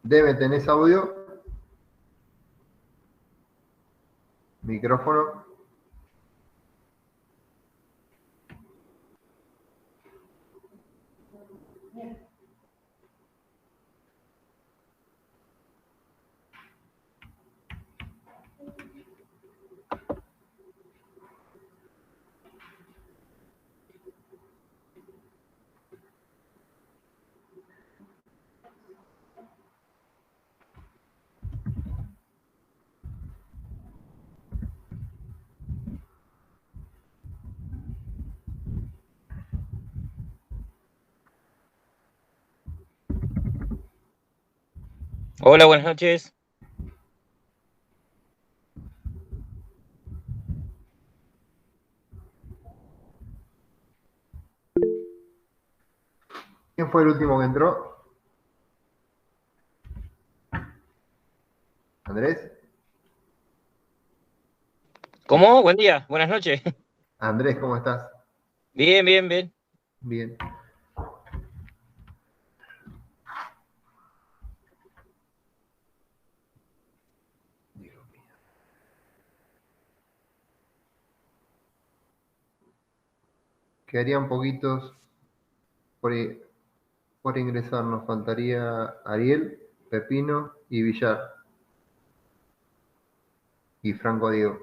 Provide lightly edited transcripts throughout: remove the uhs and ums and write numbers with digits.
Deme, ¿tenés audio? Micrófono. Hola, buenas noches. ¿Quién fue el último que entró? ¿Andrés? ¿Cómo? Buen día, buenas noches. Andrés, ¿cómo estás? Bien, bien, bien. Bien. Quedarían poquitos por ingresar. Nos faltaría Ariel, Pepino y Villar. Y Franco Diego.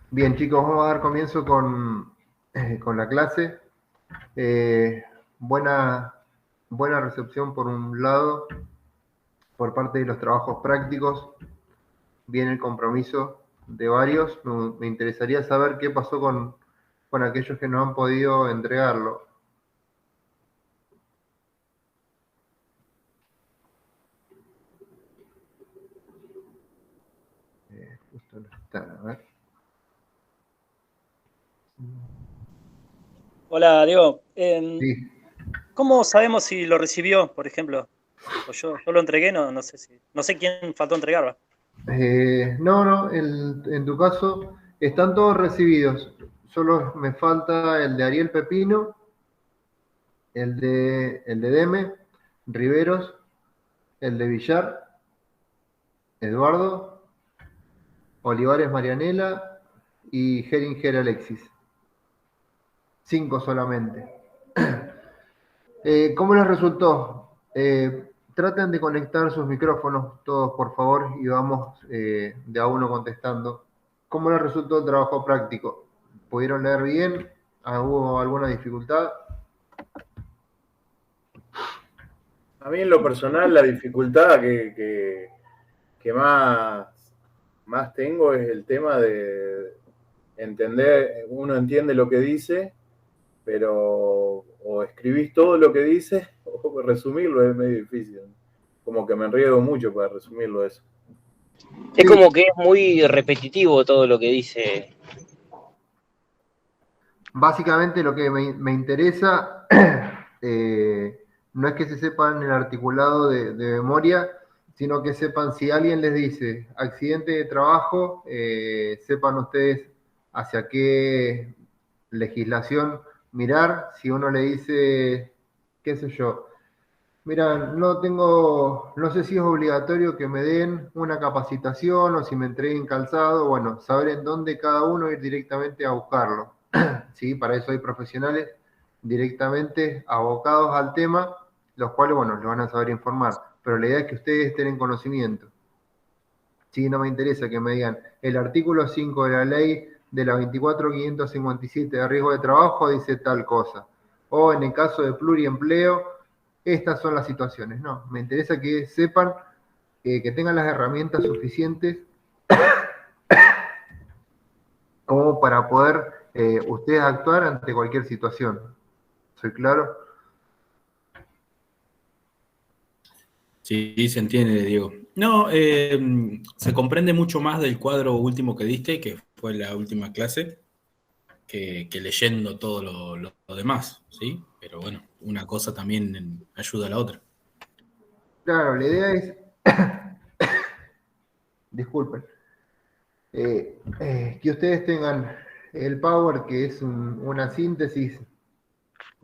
Bien, chicos, vamos a dar comienzo con la clase. Buena recepción por un lado, por parte de los trabajos prácticos. Viene el compromiso de varios. Me interesaría saber qué pasó con aquellos que no han podido entregarlo. Justo no están, a ver. Hola, Diego. Sí. ¿Cómo sabemos si lo recibió, por ejemplo? Pues yo lo entregué, no sé no sé quién faltó entregar, ¿va? No, en tu caso están todos recibidos. Solo me falta el de Ariel Pepino, el de Deme, Riveros, el de Villar, Eduardo, Olivares Marianela y Geringer Alexis. 5 solamente. ¿Cómo les resultó? Traten de conectar sus micrófonos todos, por favor, y vamos de a uno contestando. ¿Cómo les resultó el trabajo práctico? ¿Pudieron leer bien? ¿Hubo alguna dificultad? A mí en lo personal la dificultad que más tengo es el tema de entender, uno entiende lo que dice, pero o escribís todo lo que dice o resumirlo es medio difícil. Como que me enriedo mucho para resumirlo eso. Es Sí, como que es muy repetitivo todo lo que dice. básicamente lo que me interesa no es que se sepan el articulado de memoria, sino que sepan si alguien les dice accidente de trabajo, sepan ustedes hacia qué legislación mirar. Si uno le dice, qué sé yo, mira, no sé si es obligatorio que me den una capacitación o si me entreguen calzado, bueno, saber en dónde cada uno ir directamente a buscarlo. ¿Sí? Para eso hay profesionales directamente abocados al tema, los cuales, bueno, lo van a saber informar. Pero la idea es que ustedes estén en conocimiento. Sí, no me interesa que me digan, el artículo 5 de la ley de la 24.557 de riesgo de trabajo dice tal cosa. O en el caso de pluriempleo, estas son las situaciones. No, me interesa que sepan, que tengan las herramientas suficientes como para poder ustedes actuar ante cualquier situación. ¿Soy claro? Sí, se entiende, Diego. No, se comprende mucho más del cuadro último que diste, que fue la última clase, que leyendo todo lo demás, ¿sí? Pero bueno, una cosa también ayuda a la otra. Claro, la idea es, disculpen, que ustedes tengan el Power, que es una síntesis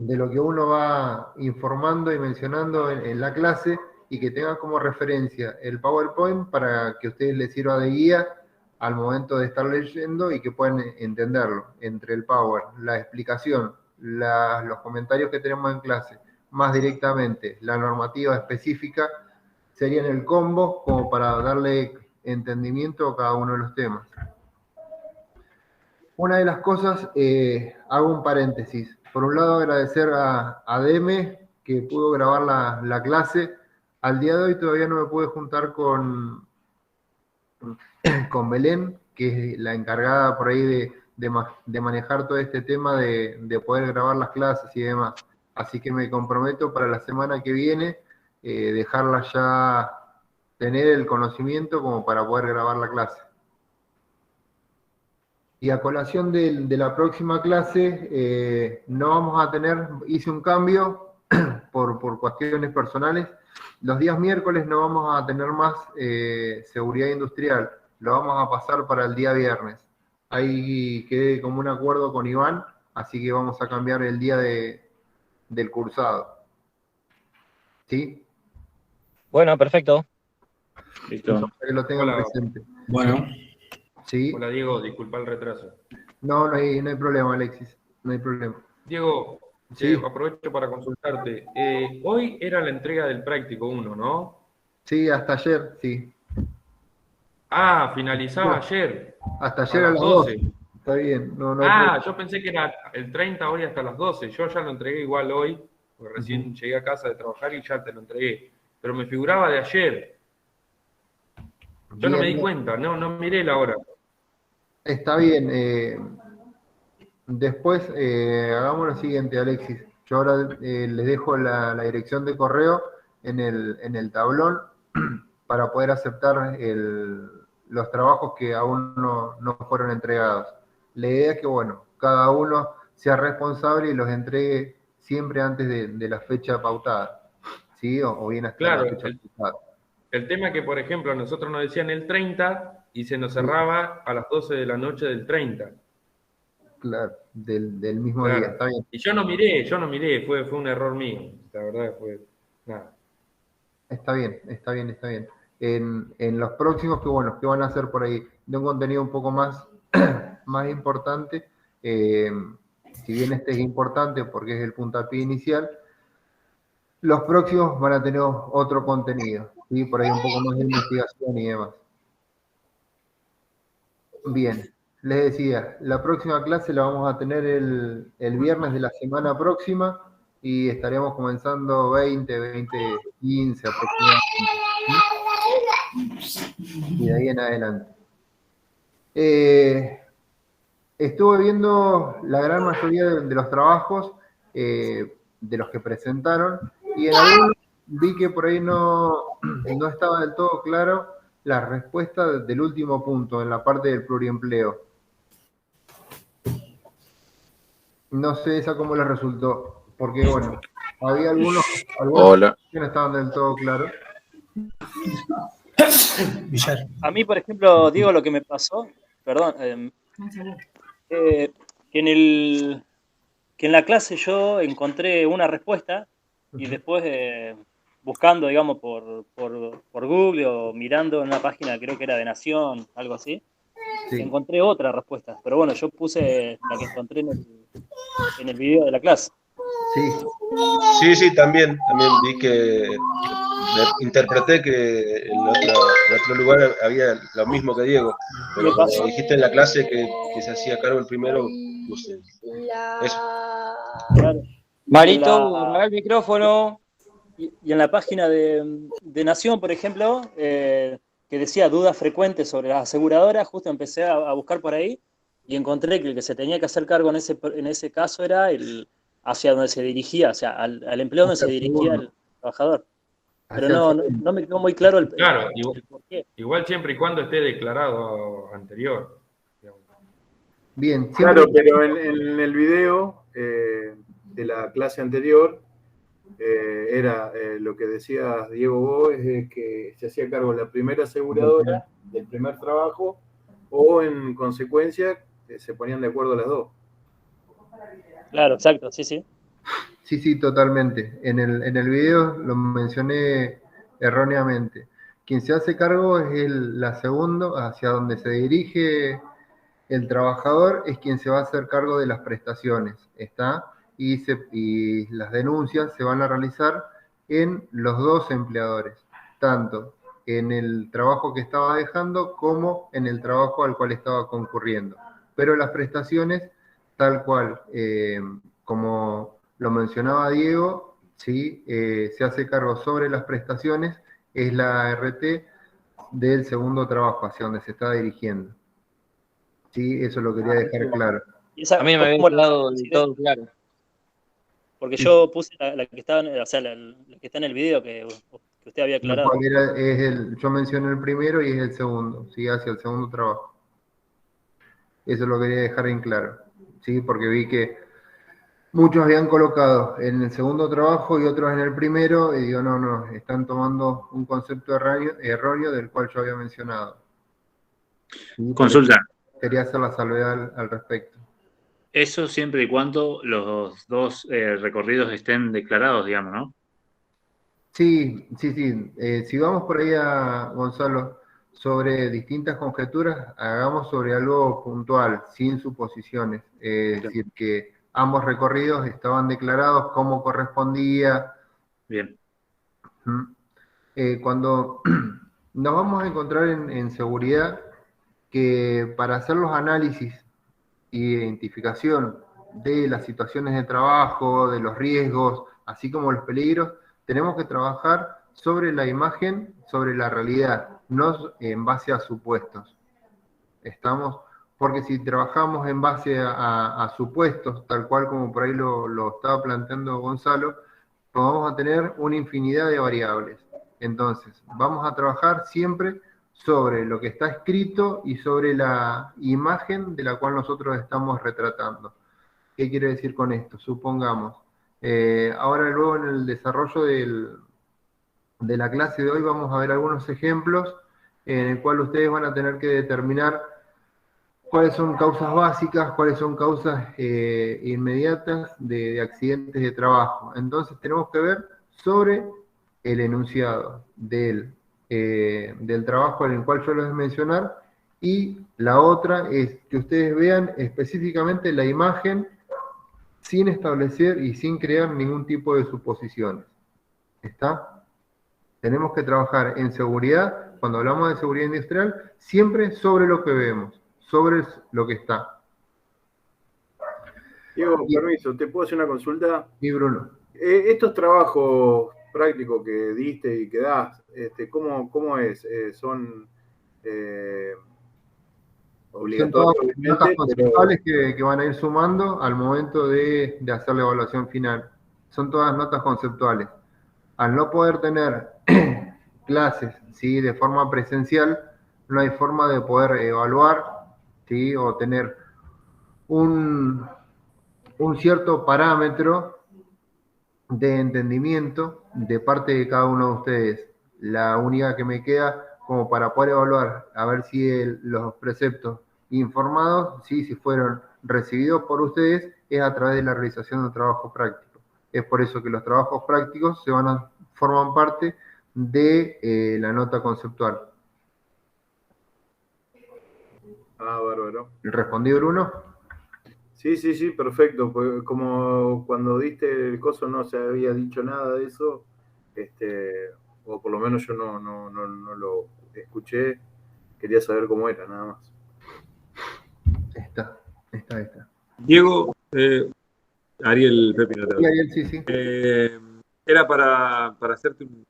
de lo que uno va informando y mencionando en la clase y que tengan como referencia el PowerPoint para que a ustedes les sirva de guía al momento de estar leyendo y que puedan entenderlo. Entre el Power, la explicación, los comentarios que tenemos en clase, más directamente la normativa específica, serían el combo como para darle entendimiento a cada uno de los temas. Una de las cosas, hago un paréntesis. Por un lado, agradecer a Deme, que pudo grabar la clase. Al día de hoy todavía no me pude juntar con Belén, que es la encargada por ahí de manejar todo este tema de poder grabar las clases y demás. Así que me comprometo para la semana que viene dejarla ya tener el conocimiento como para poder grabar la clase. Y a colación de la próxima clase, no vamos a tener, hice un cambio por cuestiones personales. Los días miércoles no vamos a tener más seguridad industrial, lo vamos a pasar para el día viernes. Ahí quedé como un acuerdo con Iván, así que vamos a cambiar el día del cursado. ¿Sí? Bueno, perfecto. Listo. Para que lo tengan Hola. presente. Bueno, ¿Sí? Hola Diego, disculpa el retraso. No hay problema, Alexis, no hay problema. Diego, Sí. aprovecho para consultarte. Hoy era la entrega del práctico 1, ¿no? Sí, hasta ayer, sí. Ah, finalizaba No. ayer. Hasta ayer a las 12. Está bien, no hay Ah, problema. yo pensé que era el 30 hoy hasta las 12. Yo ya lo entregué igual hoy, porque recién llegué a casa de trabajar y ya te lo entregué. Pero me figuraba de ayer. Yo no me di Bien, cuenta, no miré la hora. está bien. Después hagamos lo siguiente, Alexis. Yo ahora les dejo la dirección de correo en el tablón para poder aceptar los trabajos que aún no fueron entregados. La idea es que, bueno, cada uno sea responsable y los entregue siempre antes de la fecha pautada, ¿sí? O bien hasta Claro, la fecha pautada. el tema es que, por ejemplo, a nosotros nos decían el 30 y se nos cerraba a las 12 de la noche del 30. Claro, del mismo Claro. día, está bien. Y yo no miré, fue un error mío. La verdad fue nada. Está bien. En los próximos, que van a hacer por ahí de un contenido un poco más, más importante, si bien este es importante porque es el puntapié inicial, los próximos van a tener otro contenido, ¿sí? Por ahí un poco más de investigación y demás. Bien, les decía, la próxima clase la vamos a tener el viernes de la semana próxima y estaremos comenzando 20, 15 aproximadamente, ¿sí? Y de ahí en adelante. Estuve viendo la gran mayoría de los trabajos de los que presentaron y en algunos vi que por ahí no estaba del todo claro la respuesta del último punto en la parte del pluriempleo. No sé esa cómo les resultó, porque bueno, había algunos Hola. que no estaban del todo claros. Villar. A mí, por ejemplo, digo lo que me pasó, perdón, que en la clase yo encontré una respuesta y después buscando, digamos, por Google o mirando en una página, creo que era de Nación, algo así, Sí. encontré otra respuesta. Pero bueno, yo puse la que encontré en el video de la clase. Sí, Sí, también vi que interpreté que en otro lugar había lo mismo que Diego, pero Me pasó. como dijiste en la clase que se hacía cargo el primero, puse eso. Claro. Marito, La- apaga el micrófono. Y en la página de Nación, por ejemplo, que decía dudas frecuentes sobre las aseguradoras, justo empecé a buscar por ahí y encontré que el que se tenía que hacer cargo en ese caso era hacia donde se dirigía, o sea, al empleo donde se dirigía el trabajador. Pero no me quedó muy claro el por qué. Igual siempre y cuando esté declarado anterior. Digamos. Bien, Claro, siempre, pero en el video de la clase anterior era lo que decías, Diego, vos, es que se hacía cargo la primera aseguradora del primer trabajo o en consecuencia se ponían de acuerdo las dos. Claro, exacto, sí, sí. Sí, totalmente. En el video lo mencioné erróneamente. Quien se hace cargo es la segunda, hacia donde se dirige el trabajador es quien se va a hacer cargo de las prestaciones, ¿está? Y las denuncias se van a realizar en los dos empleadores, tanto en el trabajo que estaba dejando como en el trabajo al cual estaba concurriendo. Pero las prestaciones, tal cual, como lo mencionaba Diego, ¿sí? Se hace cargo sobre las prestaciones, es la RT del segundo trabajo hacia donde se está dirigiendo. Sí, eso lo quería dejar claro. Y esa, A mí me había ¿cómo la- quedado del todo claro. Porque Sí. yo puse la que estaba, o sea, la que está en el video que usted había Lo aclarado. cual yo mencioné el primero y es el segundo, sí, hacia el segundo trabajo. Eso lo quería dejar en claro, sí, porque vi que muchos habían colocado en el segundo trabajo y otros en el primero, y digo, no, están tomando un concepto erróneo del cual yo había mencionado. Sí, por Consulta. eso quería hacer la salvedad al respecto. Eso siempre y cuando los dos recorridos estén declarados, digamos, ¿no? Sí. Si vamos por ahí a Gonzalo, sobre distintas conjeturas, hagamos sobre algo puntual, sin suposiciones. Es decir, que ambos recorridos estaban declarados como correspondía. Bien. Cuando nos vamos a encontrar en seguridad, que para hacer los análisis y identificación de las situaciones de trabajo, de los riesgos, así como los peligros, tenemos que trabajar sobre la imagen, sobre la realidad, no en base a supuestos. ¿Estamos? Porque si trabajamos en base a supuestos, tal cual como por ahí lo estaba planteando Gonzalo, pues vamos a tener una infinidad de variables. Entonces, vamos a trabajar siempre sobre lo que está escrito y sobre la imagen de la cual nosotros estamos retratando. ¿Qué quiere decir con esto? Supongamos, ahora luego en el desarrollo de la clase de hoy vamos a ver algunos ejemplos en el cual ustedes van a tener que determinar cuáles son causas básicas, cuáles son causas inmediatas de accidentes de trabajo. Entonces tenemos que ver sobre el enunciado del trabajo en el cual yo les voy a mencionar, y la otra es que ustedes vean específicamente la imagen sin establecer y sin crear ningún tipo de suposiciones. ¿Está? Tenemos que trabajar en seguridad, cuando hablamos de seguridad industrial, siempre sobre lo que vemos, sobre lo que está. Diego, permiso, ¿te puedo hacer una consulta? Sí, Bruno. Estos trabajos prácticos que diste y que das, ¿cómo es? ¿Son Son todas obligatorios? notas Obviamente, conceptuales que van a ir sumando al momento de hacer la evaluación final. Son todas notas conceptuales. Al no poder tener clases, ¿sí?, de forma presencial, no hay forma de poder evaluar, ¿sí?, o tener un cierto parámetro de entendimiento de parte de cada uno de ustedes. La única que me queda como para poder evaluar, a ver si los preceptos informados, ¿sí?, si fueron recibidos por ustedes, es a través de la realización de un trabajo práctico. Es por eso que los trabajos prácticos forman parte de la nota conceptual. bárbaro. ¿Respondí, Bruno? Sí, perfecto. Pues como cuando diste el coso no se había dicho nada de eso, o por lo menos yo no lo escuché, quería saber cómo era, nada más. Está. Diego, Ariel Pepino. Sí, Ariel, sí. Era para hacerte un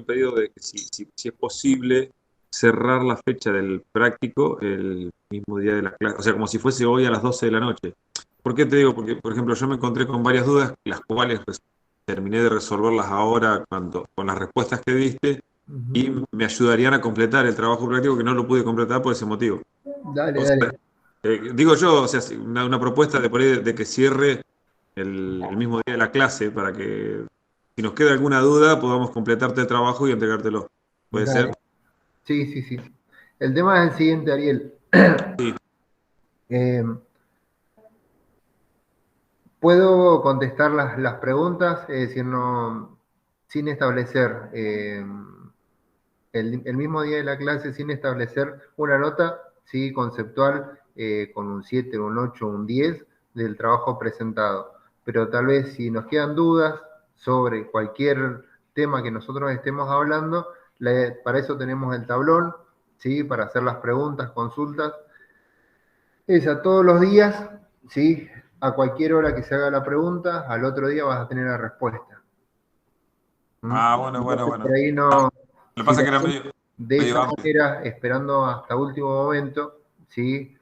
pedido de que si es posible cerrar la fecha del práctico el mismo día de la clase, o sea, como si fuese hoy a las 12 de la noche. ¿Por qué te digo? Porque, por ejemplo, yo me encontré con varias dudas, las cuales terminé de resolverlas ahora con las respuestas que diste, y me ayudarían a completar el trabajo práctico que no lo pude completar por ese motivo. Dale. Digo yo, o sea, una propuesta de por ahí de que cierre el mismo día de la clase para que, si nos queda alguna duda, podamos completarte el trabajo y entregártelo. ¿Puede ser? Sí. El tema es el siguiente, Ariel. Sí. Puedo contestar las preguntas, es decir, no, sin establecer el mismo día de la clase, sin establecer una nota, ¿sí? Conceptual, con un 7, un 8, un 10 del trabajo presentado. Pero tal vez si nos quedan dudas sobre cualquier tema que nosotros estemos hablando, para eso tenemos el tablón, ¿sí? Para hacer las preguntas, consultas. Es a todos los días, ¿sí? A cualquier hora que se haga la pregunta, al otro día vas a tener la respuesta. Ah, bueno. Entonces, por ahí no, Lo que pasa si es que era de medio esa amplio. manera, esperando hasta último momento, ¿sí?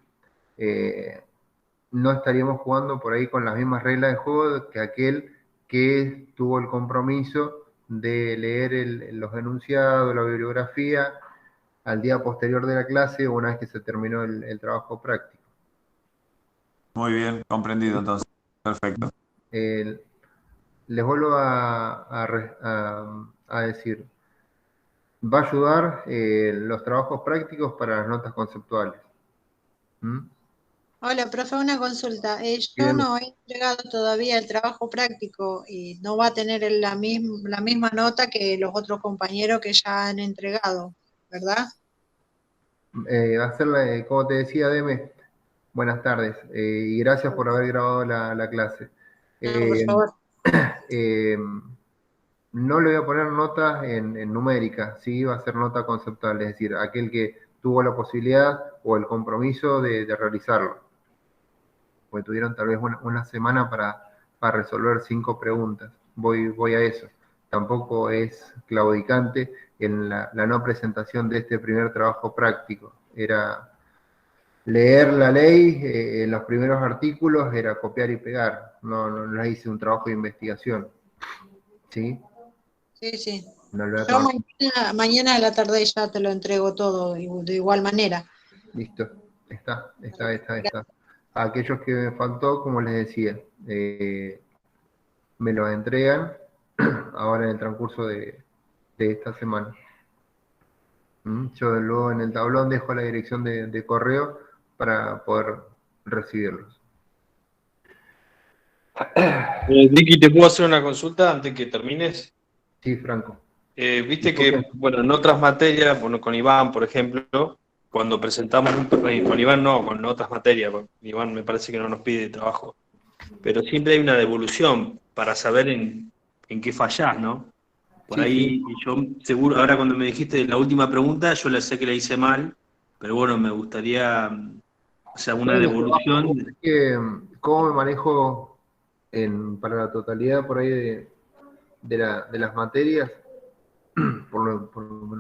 No estaríamos jugando por ahí con las mismas reglas de juego que aquel que tuvo el compromiso de leer los enunciados, la bibliografía, al día posterior de la clase, una vez que se terminó el trabajo práctico. Muy bien, comprendido entonces. Perfecto. Les vuelvo a decir, va a ayudar los trabajos prácticos para las notas conceptuales. ¿Mm? Hola, profe, una consulta. Yo Bien. no he entregado todavía el trabajo práctico y no va a tener la misma nota que los otros compañeros que ya han entregado, ¿verdad? Va a ser, como te decía, Deme, buenas tardes y gracias por haber grabado la clase. No, por favor. No le voy a poner notas en numérica, sí, va a ser nota conceptual, es decir, aquel que tuvo la posibilidad o el compromiso de realizarlo. Porque tuvieron tal vez una semana para resolver 5 preguntas. Voy a eso. Tampoco es claudicante en la no presentación de este primer trabajo práctico. Era leer la ley, en los primeros artículos era copiar y pegar. No hice un trabajo de investigación. ¿Sí? Sí. No lo voy a Yo tomar. mañana a la tarde ya te lo entrego todo de igual manera. Listo. Está. A aquellos que me faltó, como les decía, me lo entregan ahora en el transcurso de esta semana. Yo luego en el tablón dejo la dirección de correo para poder recibirlos. Vicky, ¿te puedo hacer una consulta antes que termines? Sí, Franco. Viste que, bueno, en otras materias, bueno, con Iván, por ejemplo, cuando presentamos, con Iván no, con otras materias, con Iván me parece que no nos pide trabajo, pero siempre hay una devolución para saber en qué fallás, ¿no? Por Sí, ahí, yo seguro, ahora cuando me dijiste la última pregunta, yo la sé que la hice mal, pero bueno, me gustaría, o sea, una devolución. ¿Cómo me manejo para la totalidad por ahí de las materias? Por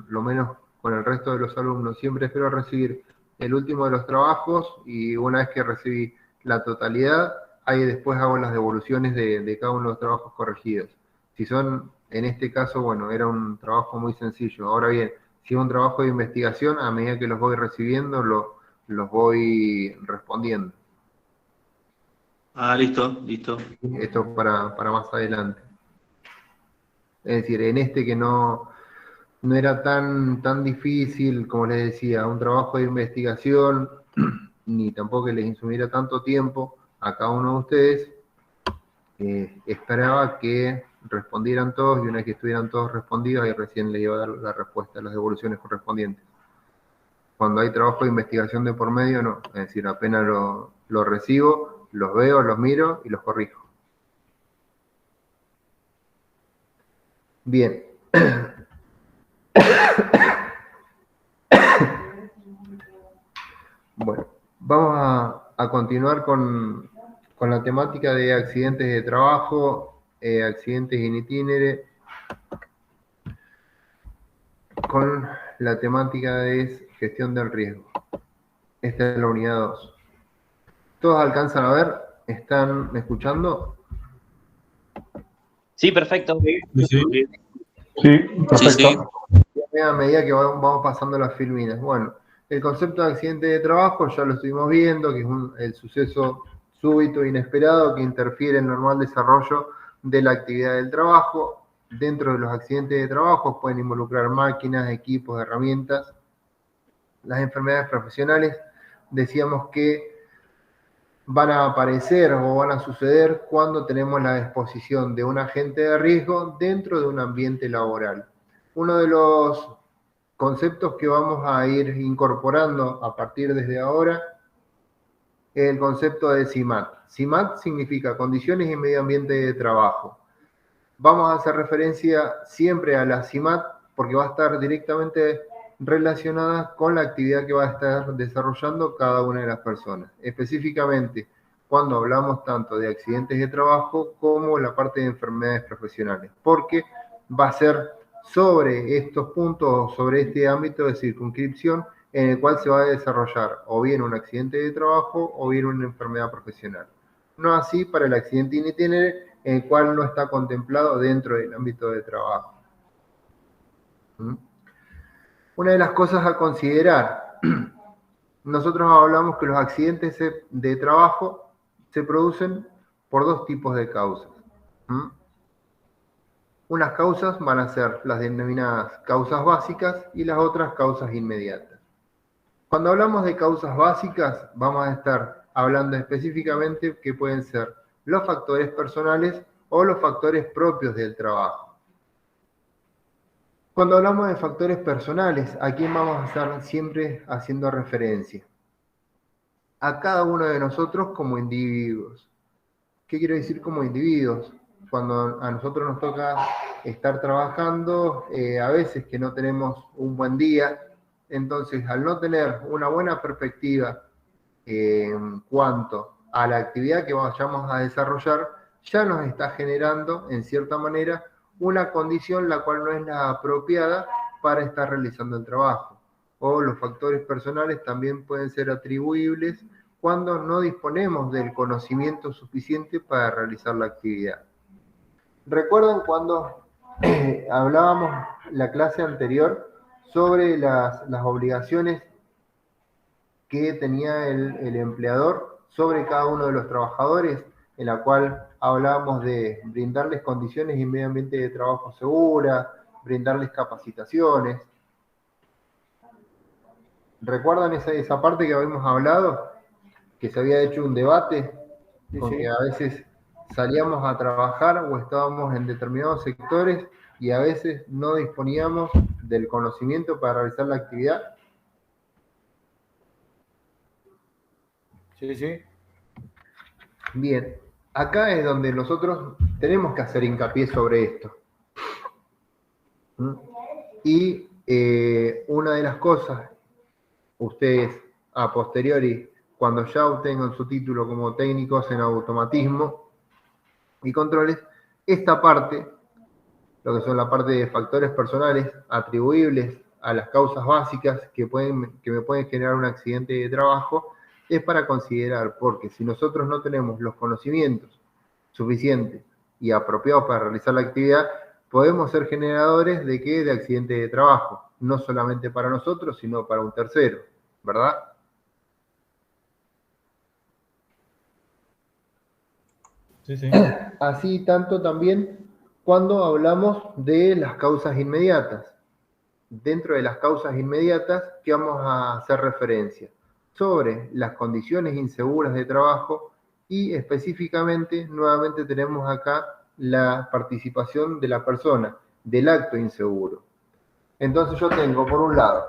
lo menos con el resto de los alumnos, siempre espero recibir el último de los trabajos y una vez que recibí la totalidad, ahí después hago las devoluciones de cada uno de los trabajos corregidos. Si son, en este caso, bueno, era un trabajo muy sencillo. Ahora bien, si es un trabajo de investigación, a medida que los voy recibiendo, los voy respondiendo. Ah, listo. Esto para más adelante. Es decir, en este que no era tan difícil, como les decía, un trabajo de investigación, ni tampoco que les insumiera tanto tiempo a cada uno de ustedes, esperaba que respondieran todos y una vez que estuvieran todos respondidos, ahí recién les iba a dar la respuesta, las devoluciones correspondientes. Cuando hay trabajo de investigación de por medio, no. Es decir, apenas lo recibo, los veo, los miro y los corrijo. Bien. Bueno, vamos a continuar con la temática de accidentes de trabajo, accidentes in itinere, con la temática de gestión del riesgo. Esta es la unidad 2. ¿Todos alcanzan a ver? ¿Están escuchando? Sí, perfecto. Sí, perfecto. A medida que vamos pasando las filminas. Bueno, el concepto de accidente de trabajo ya lo estuvimos viendo, que es el suceso súbito e inesperado que interfiere en el normal desarrollo de la actividad del trabajo. Dentro de los accidentes de trabajo pueden involucrar máquinas, equipos, herramientas. Las enfermedades profesionales, decíamos que van a aparecer o van a suceder cuando tenemos la exposición de un agente de riesgo dentro de un ambiente laboral. Uno de los conceptos que vamos a ir incorporando a partir desde ahora es el concepto de CIMAT. CIMAT significa condiciones y medio ambiente de trabajo. Vamos a hacer referencia siempre a la CIMAT porque va a estar directamente relacionada con la actividad que va a estar desarrollando cada una de las personas. Específicamente, cuando hablamos tanto de accidentes de trabajo como la parte de enfermedades profesionales, porque va a ser sobre estos puntos, sobre este ámbito de circunscripción en el cual se va a desarrollar o bien un accidente de trabajo o bien una enfermedad profesional. No así para el accidente in itinere, en el cual no está contemplado dentro del ámbito de trabajo. Una de las cosas a considerar, nosotros hablamos que los accidentes de trabajo se producen por dos tipos de causas. Unas causas van a ser las denominadas causas básicas y las otras causas inmediatas. Cuando hablamos de causas básicas, vamos a estar hablando específicamente que pueden ser los factores personales o los factores propios del trabajo. Cuando hablamos de factores personales, ¿a quién vamos a estar siempre haciendo referencia? A cada uno de nosotros como individuos. ¿Qué quiero decir como individuos? Cuando a nosotros nos toca estar trabajando, a veces que no tenemos un buen día, entonces al no tener una buena perspectiva en cuanto a la actividad que vayamos a desarrollar, ya nos está generando, en cierta manera, una condición la cual no es la apropiada para estar realizando el trabajo. O los factores personales también pueden ser atribuibles cuando no disponemos del conocimiento suficiente para realizar la actividad. ¿Recuerdan cuando hablábamos la clase anterior sobre las obligaciones que tenía el empleador sobre cada uno de los trabajadores, en la cual hablábamos de brindarles condiciones y medio ambiente de trabajo segura, brindarles capacitaciones? ¿Recuerdan esa parte que habíamos hablado? Que se había hecho un debate, porque a veces salíamos a trabajar o estábamos en determinados sectores y a veces no disponíamos del conocimiento para realizar la actividad. Sí. Bien, acá es donde nosotros tenemos que hacer hincapié sobre esto. Y una de las cosas, ustedes a posteriori, cuando ya obtengan su título como técnicos en automatismo y controles, esta parte, lo que son la parte de factores personales atribuibles a las causas básicas que me pueden generar un accidente de trabajo, es para considerar, porque si nosotros no tenemos los conocimientos suficientes y apropiados para realizar la actividad, podemos ser generadores de ¿qué? De accidente de trabajo, no solamente para nosotros, sino para un tercero, ¿verdad? Sí. Así tanto también cuando hablamos de las causas inmediatas. Dentro de las causas inmediatas, ¿qué vamos a hacer referencia? Sobre las condiciones inseguras de trabajo y específicamente, nuevamente tenemos acá la participación de la persona, del acto inseguro. Entonces yo tengo, por un lado,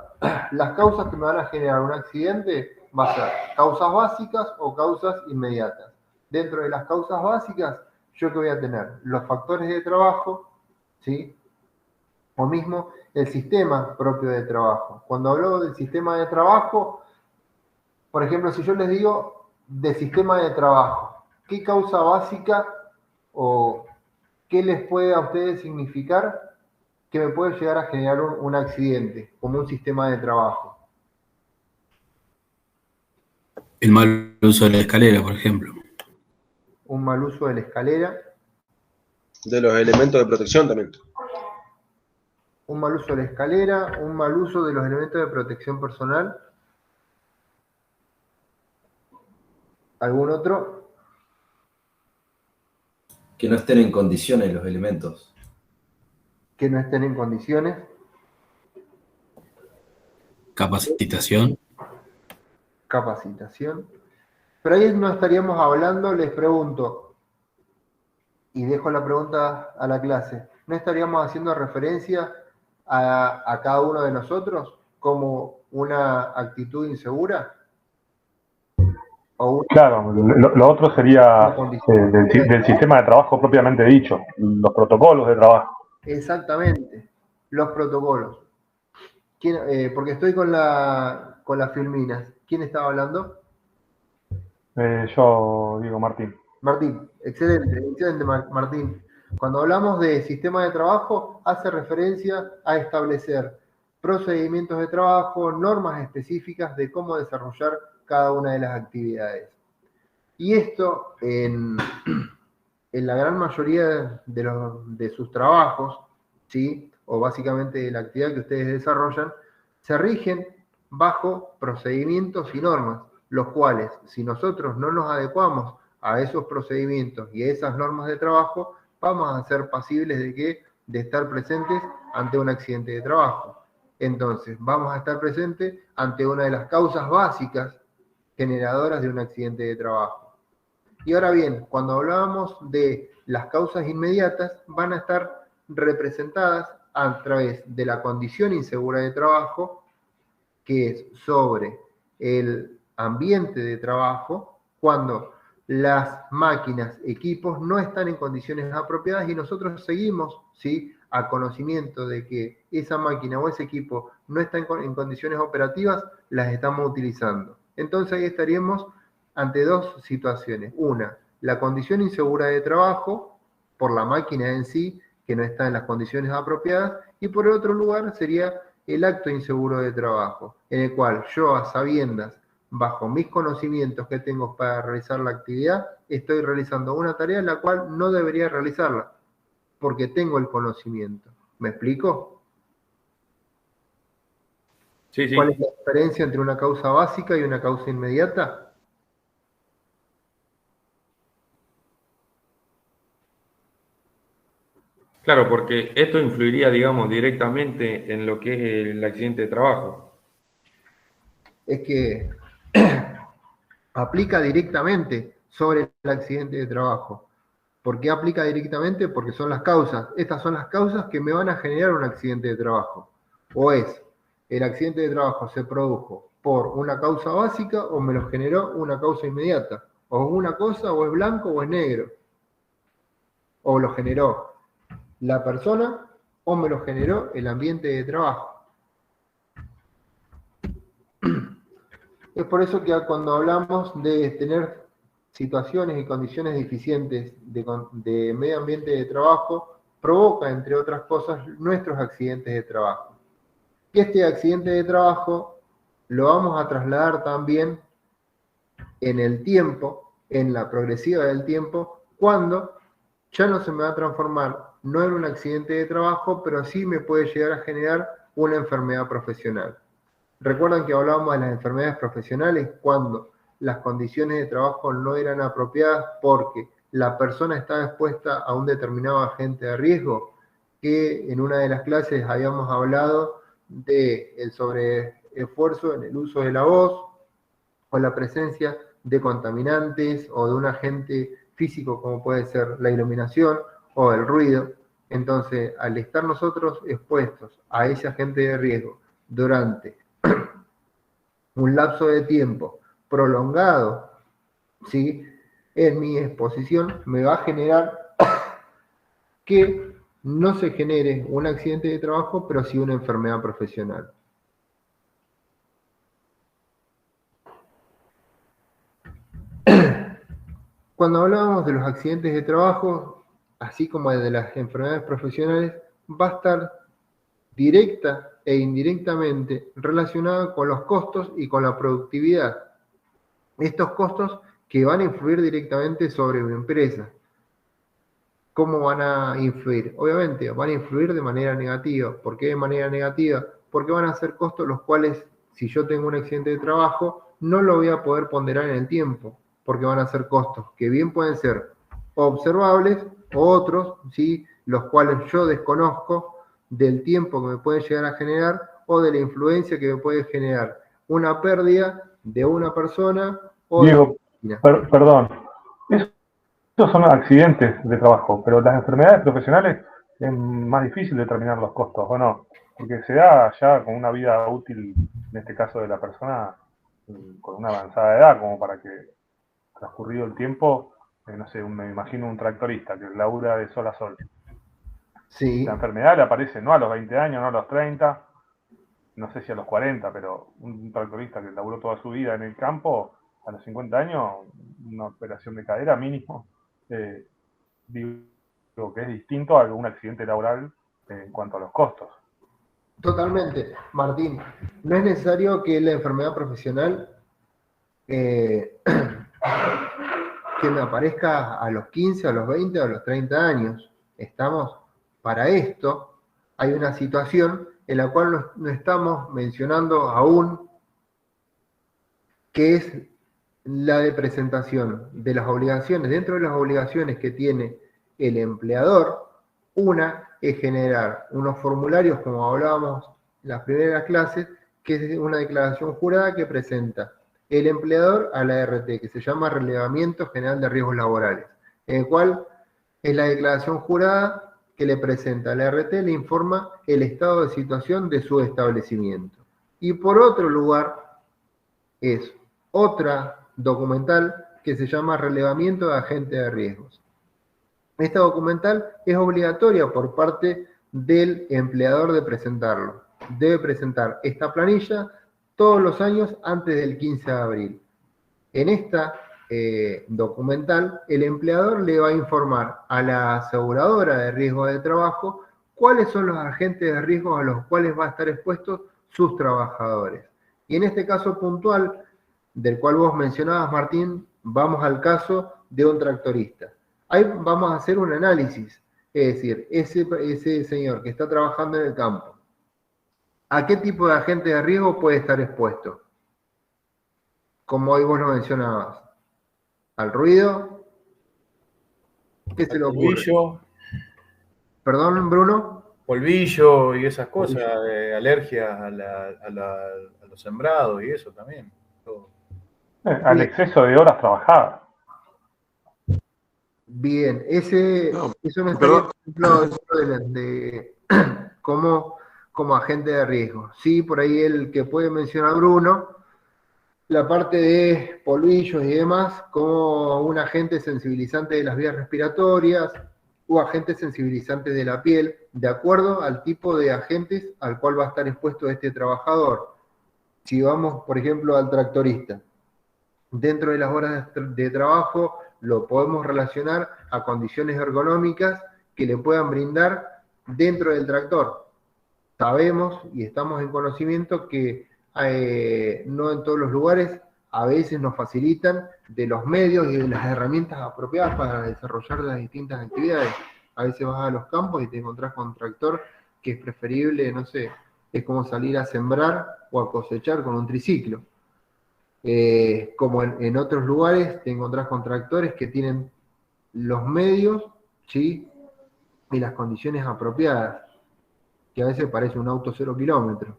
las causas que me van a generar un accidente, va a ser causas básicas o causas inmediatas. Dentro de las causas básicas, yo que voy a tener los factores de trabajo, ¿sí? O mismo el sistema propio de trabajo. Cuando hablo del sistema de trabajo, por ejemplo, si yo les digo de sistema de trabajo, ¿qué causa básica o qué les puede a ustedes significar que me puede llegar a generar un accidente como un sistema de trabajo? El mal uso de la escalera, por ejemplo. Un mal uso de la escalera. De los elementos de protección también. Un mal uso de la escalera, un mal uso de los elementos de protección personal. ¿Algún otro? Que no estén en condiciones los elementos. Que no estén en condiciones. Capacitación. Capacitación. Pero ahí no estaríamos hablando, les pregunto, y dejo la pregunta a la clase, ¿no estaríamos haciendo referencia a cada uno de nosotros como una actitud insegura? Claro, lo otro sería del sistema de trabajo propiamente dicho, los protocolos de trabajo. Exactamente, los protocolos. Porque estoy con las filminas. ¿Quién estaba hablando? Yo digo Martín. Martín, excelente Martín. Cuando hablamos de sistema de trabajo, hace referencia a establecer procedimientos de trabajo, normas específicas de cómo desarrollar cada una de las actividades. Y esto, en la gran mayoría de sus trabajos, ¿sí? O básicamente de la actividad que ustedes desarrollan, se rigen bajo procedimientos y normas, los cuales, si nosotros no nos adecuamos a esos procedimientos y a esas normas de trabajo, vamos a ser pasibles de estar presentes ante un accidente de trabajo. Entonces, vamos a estar presentes ante una de las causas básicas generadoras de un accidente de trabajo. Y ahora bien, cuando hablábamos de las causas inmediatas, van a estar representadas a través de la condición insegura de trabajo, que es sobre el ambiente de trabajo, cuando las máquinas, equipos no están en condiciones apropiadas y nosotros seguimos, ¿sí?, a conocimiento de que esa máquina o ese equipo no está en condiciones operativas, las estamos utilizando. Entonces ahí estaríamos ante dos situaciones. Una, la condición insegura de trabajo por la máquina en sí, que no está en las condiciones apropiadas, y por el otro lugar sería el acto inseguro de trabajo, en el cual yo, a sabiendas, bajo mis conocimientos que tengo para realizar la actividad, estoy realizando una tarea en la cual no debería realizarla, porque tengo el conocimiento. ¿Me explico? Sí, sí. ¿Cuál es la diferencia entre una causa básica y una causa inmediata? Claro, porque esto influiría, digamos, directamente en lo que es el accidente de trabajo. Es que aplica directamente sobre el accidente de trabajo. ¿Por qué aplica directamente? Porque son las causas. Estas son las causas que me van a generar un accidente de trabajo. O es, el accidente de trabajo se produjo por una causa básica o me lo generó una causa inmediata. O es una cosa, o es blanco, o es negro. O lo generó la persona, o me lo generó el ambiente de trabajo. Es por eso que cuando hablamos de tener situaciones y condiciones deficientes de medio ambiente de trabajo, provoca, entre otras cosas, nuestros accidentes de trabajo. Y este accidente de trabajo lo vamos a trasladar también en el tiempo, en la progresiva del tiempo, cuando ya no se me va a transformar, no en un accidente de trabajo, pero sí me puede llegar a generar una enfermedad profesional. ¿Recuerdan que hablábamos de las enfermedades profesionales cuando las condiciones de trabajo no eran apropiadas porque la persona estaba expuesta a un determinado agente de riesgo? Que en una de las clases habíamos hablado del sobreesfuerzo en el uso de la voz o la presencia de contaminantes o de un agente físico como puede ser la iluminación o el ruido. Entonces, al estar nosotros expuestos a ese agente de riesgo durante un lapso de tiempo prolongado, ¿sí?, en mi exposición, me va a generar que no se genere un accidente de trabajo, pero sí una enfermedad profesional. Cuando hablábamos de los accidentes de trabajo, así como de las enfermedades profesionales, va a estar directa e indirectamente relacionada con los costos y con la productividad. Estos costos que van a influir directamente sobre mi empresa. ¿Cómo van a influir? Obviamente van a influir de manera negativa. ¿Por qué de manera negativa? Porque van a ser costos los cuales, si yo tengo un accidente de trabajo, no lo voy a poder ponderar en el tiempo, porque van a ser costos que bien pueden ser observables o otros, ¿sí?, los cuales yo desconozco del tiempo que me puede llegar a generar o de la influencia que me puede generar una pérdida de una persona o Diego, Perdón, estos son accidentes de trabajo, pero las enfermedades profesionales es más difícil determinar los costos, ¿o no? Porque se da ya con una vida útil, en este caso de la persona, con una avanzada edad, como para que, transcurrido el tiempo, no sé, me imagino un tractorista que labura de sol a sol. Sí. La enfermedad le aparece no a los 20 años, no a los 30, no sé si a los 40, pero un tractorista que laburó toda su vida en el campo, a los 50 años, una operación de cadera mínimo, digo que es distinto a un accidente laboral en cuanto a los costos. Totalmente, Martín. No es necesario que la enfermedad profesional que me aparezca a los 15, a los 20, a los 30 años. Estamos para esto. Hay una situación en la cual no estamos mencionando aún, que es la de presentación de las obligaciones. Dentro de las obligaciones que tiene el empleador, una es generar unos formularios, como hablábamos en las primeras clases, que es una declaración jurada que presenta el empleador a la RT, que se llama Relevamiento General de Riesgos Laborales, en el cual es la declaración jurada que le presenta a la RT, le informa el estado de situación de su establecimiento. Y por otro lugar, es otra documental que se llama Relevamiento de Agente de Riesgos. Esta documental es obligatoria por parte del empleador de presentarlo. Debe presentar esta planilla todos los años antes del 15 de abril. En esta documental, el empleador le va a informar a la aseguradora de riesgo de trabajo cuáles son los agentes de riesgo a los cuales va a estar expuestos sus trabajadores. Y en este caso puntual, del cual vos mencionabas, Martín, vamos al caso de un tractorista. Ahí vamos a hacer un análisis, es decir, ese señor que está trabajando en el campo, ¿a qué tipo de agente de riesgo puede estar expuesto? Como hoy vos lo mencionabas, al ruido, ¿qué se le ocurre? Polvillo. ¿Perdón, Bruno? Polvillo y esas cosas, alergias a los sembrados y eso también. Todo. Al exceso de horas trabajadas. Bien, eso me estaría, por ejemplo, como agente de riesgo. Sí, por ahí el que puede mencionar Bruno, la parte de polvillos y demás, como un agente sensibilizante de las vías respiratorias o agentes sensibilizantes de la piel, de acuerdo al tipo de agentes al cual va a estar expuesto este trabajador. Si vamos, por ejemplo, al tractorista, dentro de las horas de trabajo lo podemos relacionar a condiciones ergonómicas que le puedan brindar dentro del tractor. Sabemos y estamos en conocimiento que no en todos los lugares a veces nos facilitan de los medios y de las herramientas apropiadas para desarrollar las distintas actividades. A veces vas a los campos y te encontrás con un tractor que es preferible, no sé, es como salir a sembrar o a cosechar con un triciclo. Como en otros lugares te encontrás con tractores que tienen los medios, ¿sí?, y las condiciones apropiadas, que a veces parece un auto 0 kilómetros.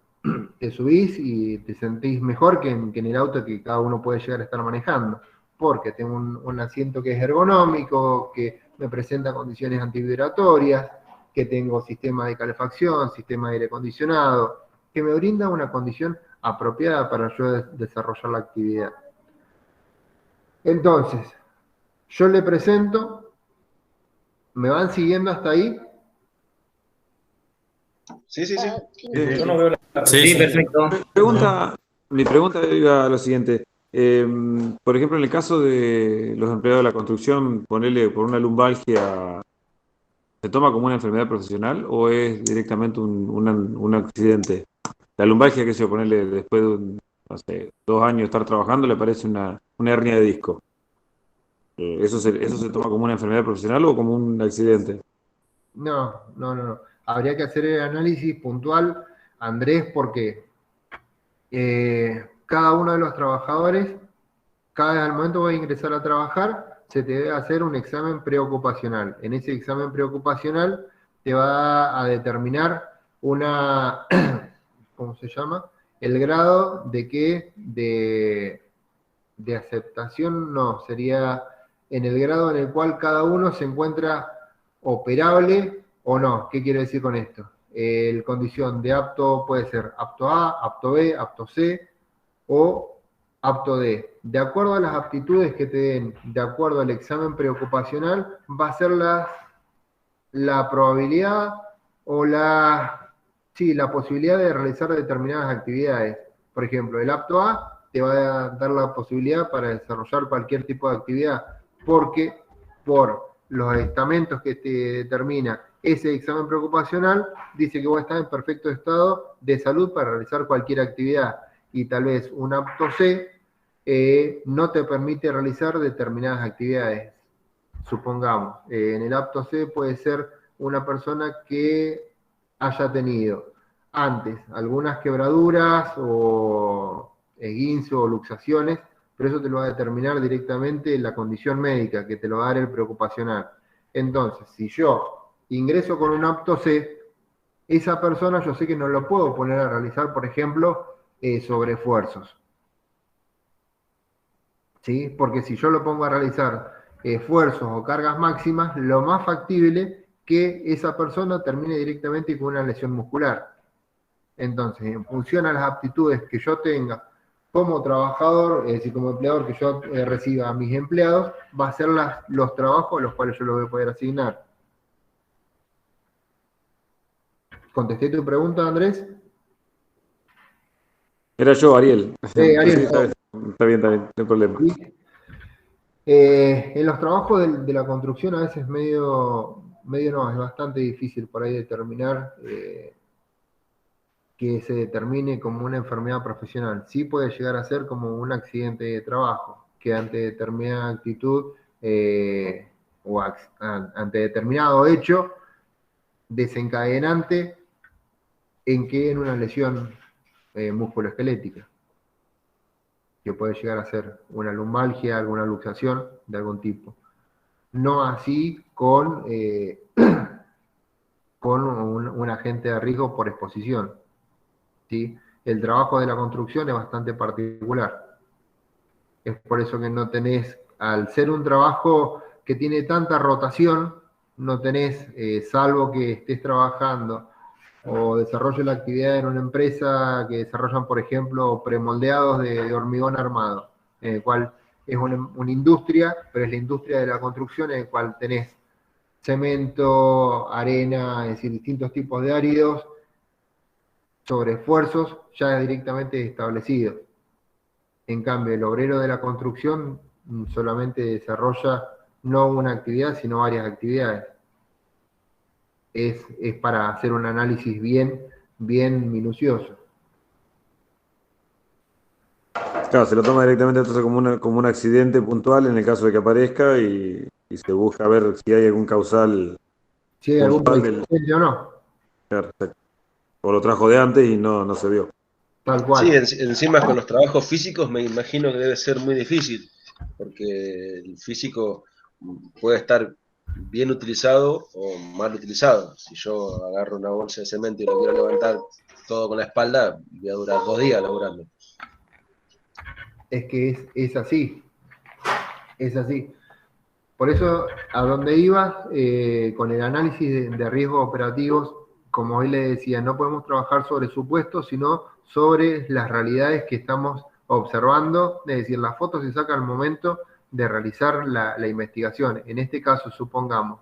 Te subís y te sentís mejor que en el auto que cada uno puede llegar a estar manejando, porque tengo un asiento que es ergonómico, que me presenta condiciones antivibratorias, que tengo sistema de calefacción, sistema de aire acondicionado, que me brinda una condición apropiada para yo desarrollar la actividad. Entonces, yo le presento, ¿me van siguiendo hasta ahí? Sí, sí, sí. Yo no veo la... Sí, perfecto. Mi pregunta iba a lo siguiente. Por ejemplo, en el caso de los empleados de la construcción, ponerle por una lumbalgia, ¿se toma como una enfermedad profesional o es directamente un accidente? La lumbalgia, que se ponerle después de no sé, 2 años de estar trabajando, le parece una hernia de disco. ¿Eso se toma como una enfermedad profesional o como un accidente? No. Habría que hacer el análisis puntual, Andrés, porque cada uno de los trabajadores, cada vez al momento de ingresar a trabajar, se te debe hacer un examen preocupacional. En ese examen preocupacional te va a determinar una, ¿cómo se llama?, el grado de de aceptación no, sería en el grado en el cual cada uno se encuentra operable o no. ¿Qué quiere decir con esto? El condición de apto puede ser apto A, apto B, apto C o apto D. De acuerdo a las aptitudes que te den, de acuerdo al examen preocupacional, va a ser la probabilidad o la posibilidad de realizar determinadas actividades. Por ejemplo, el apto A te va a dar la posibilidad para desarrollar cualquier tipo de actividad, porque por los estamentos que te determina ese examen preocupacional, dice que vos estás en perfecto estado de salud para realizar cualquier actividad, y tal vez un apto C no te permite realizar determinadas actividades. Supongamos, en el apto C puede ser una persona que haya tenido antes algunas quebraduras o esguince o luxaciones, pero eso te lo va a determinar directamente la condición médica, que te lo va a dar el preocupacional. Entonces, si yo ingreso con un apto C, esa persona yo sé que no lo puedo poner a realizar, por ejemplo, sobreesfuerzos. ¿Sí? Porque si yo lo pongo a realizar esfuerzos o cargas máximas, lo más factible que esa persona termine directamente con una lesión muscular. Entonces, en función a las aptitudes que yo tenga como trabajador, es decir, como empleador, que yo reciba a mis empleados, va a ser los trabajos a los cuales yo los voy a poder asignar. ¿Contesté tu pregunta, Andrés? Era yo, Ariel. Ariel. Está bien, no hay problema. ¿Sí? En los trabajos de la construcción a veces medio no, es bastante difícil por ahí determinar que se determine como una enfermedad profesional. Sí puede llegar a ser como un accidente de trabajo, que ante determinada actitud o ante determinado hecho desencadenante en una lesión musculoesquelética, que puede llegar a ser una lumbalgia, alguna luxación de algún tipo. No así con un agente de riesgo por exposición. ¿Sí? El trabajo de la construcción es bastante particular. Es por eso que no tenés, al ser un trabajo que tiene tanta rotación, no tenés, salvo que estés trabajando o desarrolles la actividad en una empresa que desarrollan, por ejemplo, premoldeados de hormigón armado, en el cual es una industria, pero es la industria de la construcción en el cual tenés cemento, arena, es decir, distintos tipos de áridos, sobre esfuerzos ya directamente establecidos. En cambio, el obrero de la construcción solamente desarrolla no una actividad, sino varias actividades. Es para hacer un análisis bien minucioso. Claro, se lo toma directamente entonces como un accidente puntual en el caso de que aparezca y se busca ver si hay algún causal. Si hay algún accidente o no. Claro, o lo trajo de antes y no se vio. Tal cual. Sí, encima con los trabajos físicos me imagino que debe ser muy difícil, porque el físico puede estar bien utilizado o mal utilizado. Si yo agarro una bolsa de cemento y lo quiero levantar todo con la espalda, voy a durar 2 días laburando. Es que es así. Es así. Por eso, a donde iba, con el análisis de riesgos operativos, como hoy le decía, no podemos trabajar sobre supuestos, sino sobre las realidades que estamos observando. Es decir, la foto se saca al momento de realizar la investigación. En este caso, supongamos,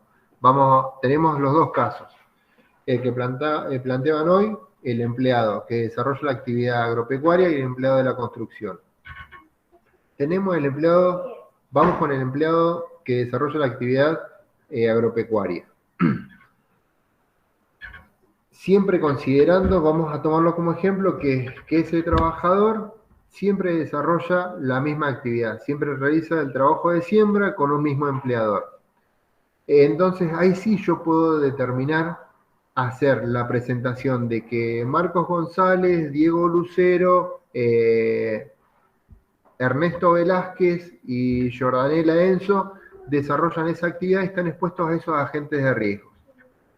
tenemos los dos casos. El que planteaban hoy, el empleado que desarrolla la actividad agropecuaria y el empleado de la construcción. Tenemos vamos con el empleado que desarrolla la actividad agropecuaria. Siempre considerando, vamos a tomarlo como ejemplo, que ese trabajador siempre desarrolla la misma actividad, siempre realiza el trabajo de siembra con un mismo empleador. Entonces ahí sí yo puedo determinar, hacer la presentación de que Marcos González, Diego Lucero, Ernesto Velázquez y Jordanela Enzo desarrollan esa actividad y están expuestos a esos agentes de riesgo.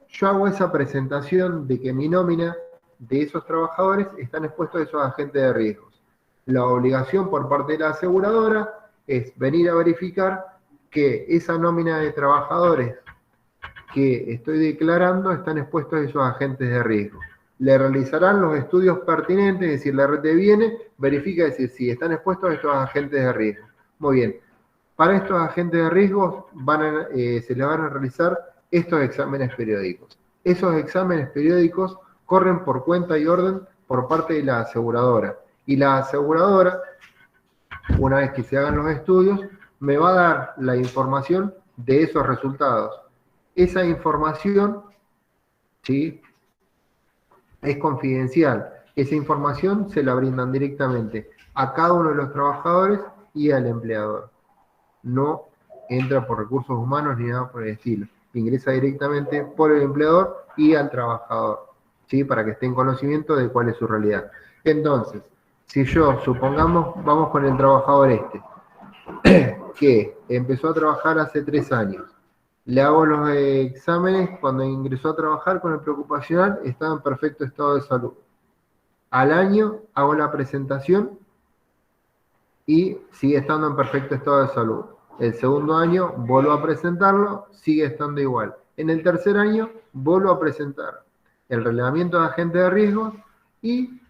Yo hago esa presentación de que mi nómina de esos trabajadores están expuestos a esos agentes de riesgos. La obligación por parte de la aseguradora es venir a verificar que esa nómina de trabajadores que estoy declarando están expuestos a esos agentes de riesgo. Le realizarán los estudios pertinentes, es decir, la red viene, verifica si están expuestos a estos agentes de riesgo. Muy bien. Para estos agentes de riesgo se les van a realizar estos exámenes periódicos. Esos exámenes periódicos corren por cuenta y orden por parte de la aseguradora. Y la aseguradora, una vez que se hagan los estudios, me va a dar la información de esos resultados. Esa información, ¿sí?, es confidencial. Esa información se la brindan directamente a cada uno de los trabajadores y al empleador. No entra por recursos humanos ni nada por el estilo. Ingresa directamente por el empleador y al trabajador, ¿sí?, para que esté en conocimiento de cuál es su realidad. Entonces, si yo, supongamos, vamos con el trabajador que empezó a trabajar hace 3 años, le hago los exámenes, cuando ingresó a trabajar con el preocupacional estaba en perfecto estado de salud. Al año hago la presentación y sigue estando en perfecto estado de salud. El segundo año vuelvo a presentarlo, sigue estando igual. En el tercer año vuelvo a presentar el relevamiento de agente de riesgo y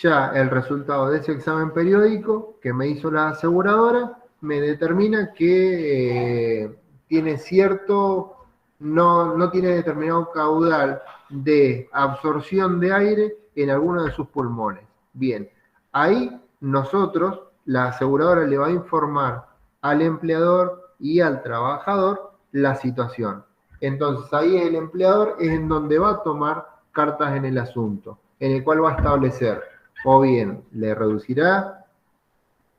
ya el resultado de ese examen periódico que me hizo la aseguradora me determina que tiene cierto, no tiene determinado caudal de absorción de aire en alguno de sus pulmones. Bien, ahí nosotros, la aseguradora le va a informar al empleador y al trabajador la situación. Entonces ahí el empleador es en donde va a tomar cartas en el asunto, en el cual va a establecer, o bien le reducirá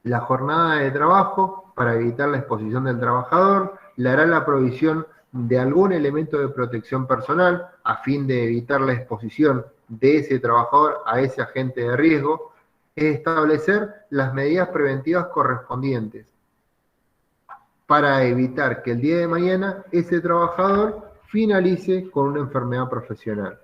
la jornada de trabajo para evitar la exposición del trabajador, le hará la provisión de algún elemento de protección personal a fin de evitar la exposición de ese trabajador a ese agente de riesgo, es establecer las medidas preventivas correspondientes para evitar que el día de mañana ese trabajador finalice con una enfermedad profesional.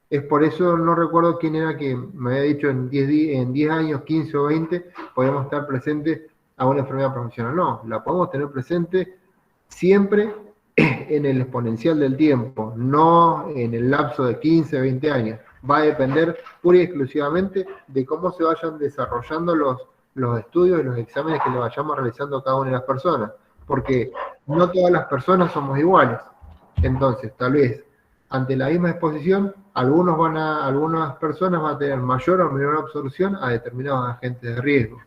Es por eso, no recuerdo quién era que me había dicho en 10 años, 15 o 20, podemos estar presentes a una enfermedad profesional. No, la podemos tener presente siempre en el exponencial del tiempo, no en el lapso de 15, 20 años. Va a depender pura y exclusivamente de cómo se vayan desarrollando los estudios y los exámenes que le vayamos realizando a cada una de las personas, porque no todas las personas somos iguales. Entonces, tal vez, ante la misma exposición, algunas personas van a tener mayor o menor absorción a determinados agentes de riesgo.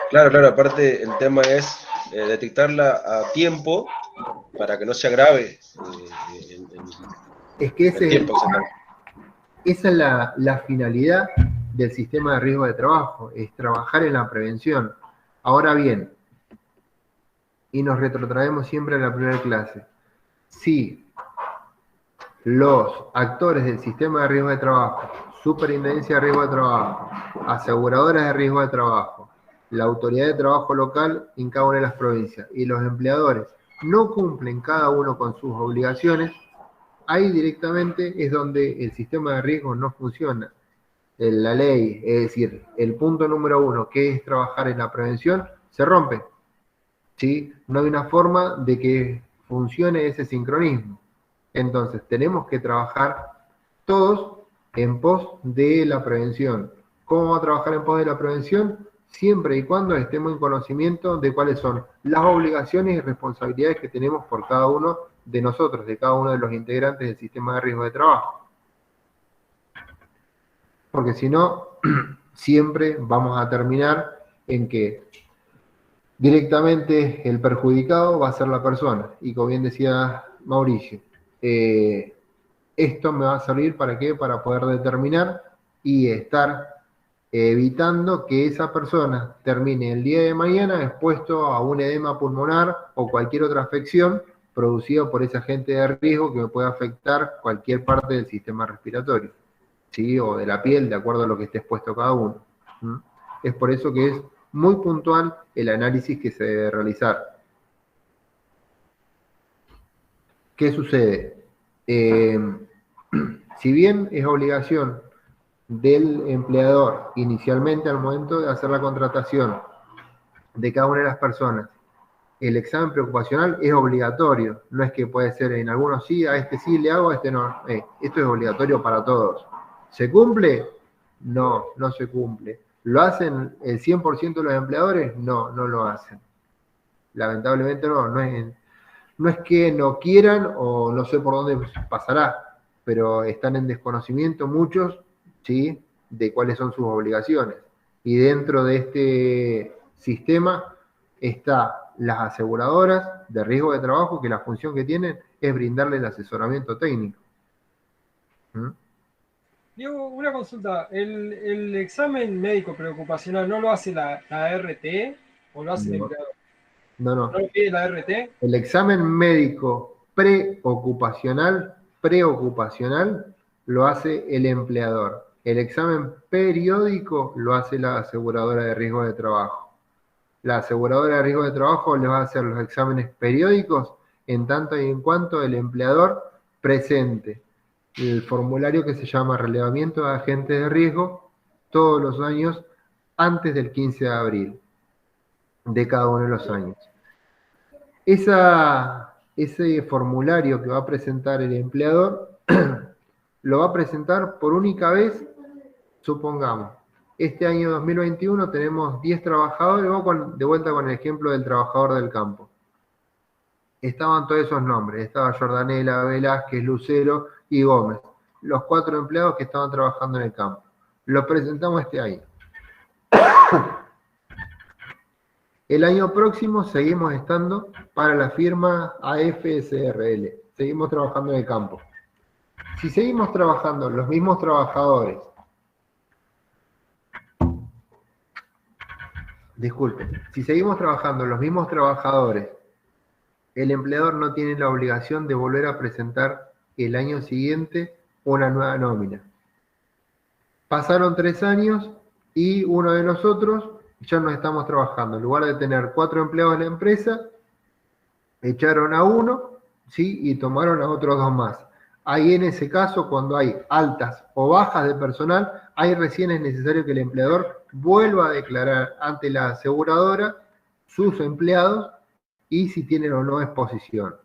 Claro, aparte el tema es detectarla a tiempo para que no se agrave. Es que esa es la finalidad del sistema de riesgo de trabajo, es trabajar en la prevención. Ahora bien, y nos retrotraemos siempre a la primera clase, si los actores del sistema de riesgo de trabajo, superintendencia de riesgo de trabajo, aseguradoras de riesgo de trabajo, la autoridad de trabajo local en cada una de las provincias y los empleadores no cumplen cada uno con sus obligaciones, ahí directamente es donde el sistema de riesgo no funciona. La ley, es decir, el punto número 1, que es trabajar en la prevención, se rompe. ¿Sí? No hay una forma de que funcione ese sincronismo. Entonces, tenemos que trabajar todos en pos de la prevención. ¿Cómo vamos a trabajar en pos de la prevención? Siempre y cuando estemos en conocimiento de cuáles son las obligaciones y responsabilidades que tenemos por cada uno de nosotros, de cada uno de los integrantes del sistema de riesgo de trabajo. Porque si no, siempre vamos a terminar en que directamente el perjudicado va a ser la persona. Y como bien decía Mauricio, esto me va a servir ¿para qué? Para poder determinar y estar evitando que esa persona termine el día de mañana expuesto a un edema pulmonar o cualquier otra afección producida por ese agente de riesgo que me puede afectar cualquier parte del sistema respiratorio, ¿sí? O de la piel, de acuerdo a lo que esté expuesto cada uno. Es por eso que es muy puntual el análisis que se debe realizar. ¿Qué sucede? Si bien es obligación del empleador inicialmente al momento de hacer la contratación de cada una de las personas. El examen preocupacional es obligatorio, no es que puede ser en algunos sí, a este sí le hago, a este no. Esto es obligatorio para todos. ¿Se cumple? No, no se cumple. ¿Lo hacen el 100% de los empleadores? No, no lo hacen. Lamentablemente no, no es que no quieran o no sé por dónde pasará, pero están en desconocimiento muchos, ¿sí?, de cuáles son sus obligaciones. Y dentro de este sistema está las aseguradoras de riesgo de trabajo, que la función que tienen es brindarle el asesoramiento técnico. ¿Mm? Diego, una consulta. ¿El examen médico preocupacional no lo hace la RT o lo hace el No, empleador? no. ¿No lo pide la RT? El examen médico preocupacional lo hace el empleador. El examen periódico lo hace la aseguradora de riesgo de trabajo. La aseguradora de riesgo de trabajo le va a hacer los exámenes periódicos en tanto y en cuanto el empleador presente el formulario que se llama relevamiento de agentes de riesgo todos los años antes del 15 de abril de cada uno de los años. Ese formulario que va a presentar el empleador lo va a presentar por única vez, supongamos. Este año 2021 tenemos 10 trabajadores, vamos de vuelta con el ejemplo del trabajador del campo. Estaban todos esos nombres, estaba Jordanela, Velázquez, Lucero y Gómez, los 4 empleados que estaban trabajando en el campo. Lo presentamos este año. El año próximo seguimos estando para la firma AFSRL, seguimos trabajando en el campo. Si seguimos trabajando los mismos trabajadores, si seguimos trabajando los mismos trabajadores, el empleador no tiene la obligación de volver a presentar el año siguiente una nueva nómina. Pasaron 3 años y uno de nosotros ya no estamos trabajando. En lugar de tener 4 empleados en la empresa, echaron a uno, ¿sí?, y tomaron a otros 2 más. Ahí en ese caso, cuando hay altas o bajas de personal, ahí recién es necesario que el empleador vuelva a declarar ante la aseguradora sus empleados y si tienen o no exposición.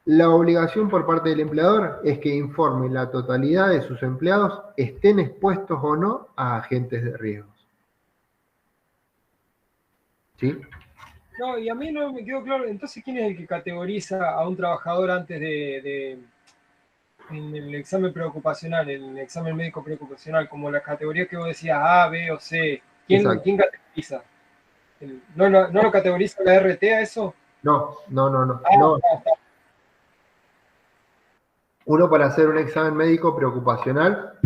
La obligación por parte del empleador es que informe la totalidad de sus empleados, estén expuestos o no a agentes de riesgos. ¿Sí? No, y a mí no me quedó claro. Entonces, ¿quién es el que categoriza a un trabajador antes en el examen preocupacional, el examen médico preocupacional, como las categorías que vos decías, A, B o C? ¿Quién categoriza? ¿No lo categoriza la RT a eso? No. No. Uno, para hacer un examen médico preocupacional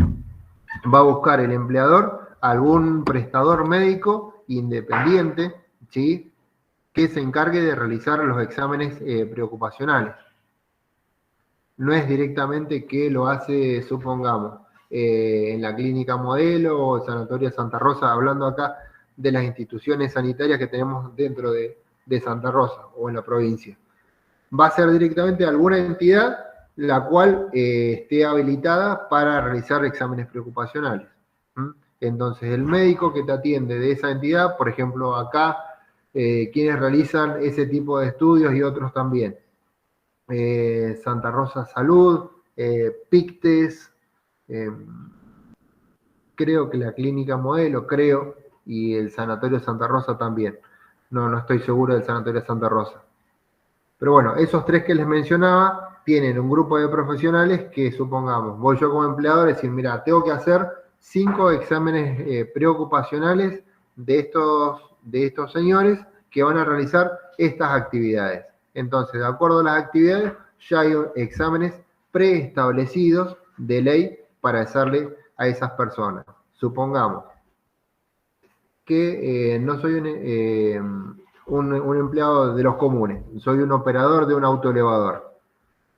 va a buscar el empleador algún prestador médico independiente, ¿sí?, que se encargue de realizar los exámenes preocupacionales. No es directamente que lo hace, supongamos, en la clínica Modelo o el Sanatorio Santa Rosa, hablando acá de las instituciones sanitarias que tenemos dentro de Santa Rosa o en la provincia. Va a ser directamente alguna entidad la cual esté habilitada para realizar exámenes preocupacionales. Entonces, el médico que te atiende de esa entidad, por ejemplo, acá, quienes realizan ese tipo de estudios y otros también. Santa Rosa Salud, Pictes, creo que la clínica Modelo, y el Sanatorio Santa Rosa también. No estoy seguro del Sanatorio Santa Rosa. Pero bueno, esos 3 que les mencionaba tienen un grupo de profesionales que, supongamos, voy yo como empleador a decir, mira, tengo que hacer 5 exámenes preocupacionales de estos señores que van a realizar estas actividades. Entonces, de acuerdo a las actividades, ya hay exámenes preestablecidos de ley para hacerle a esas personas. Supongamos que no soy un empleado de los comunes, soy un operador de un autoelevador.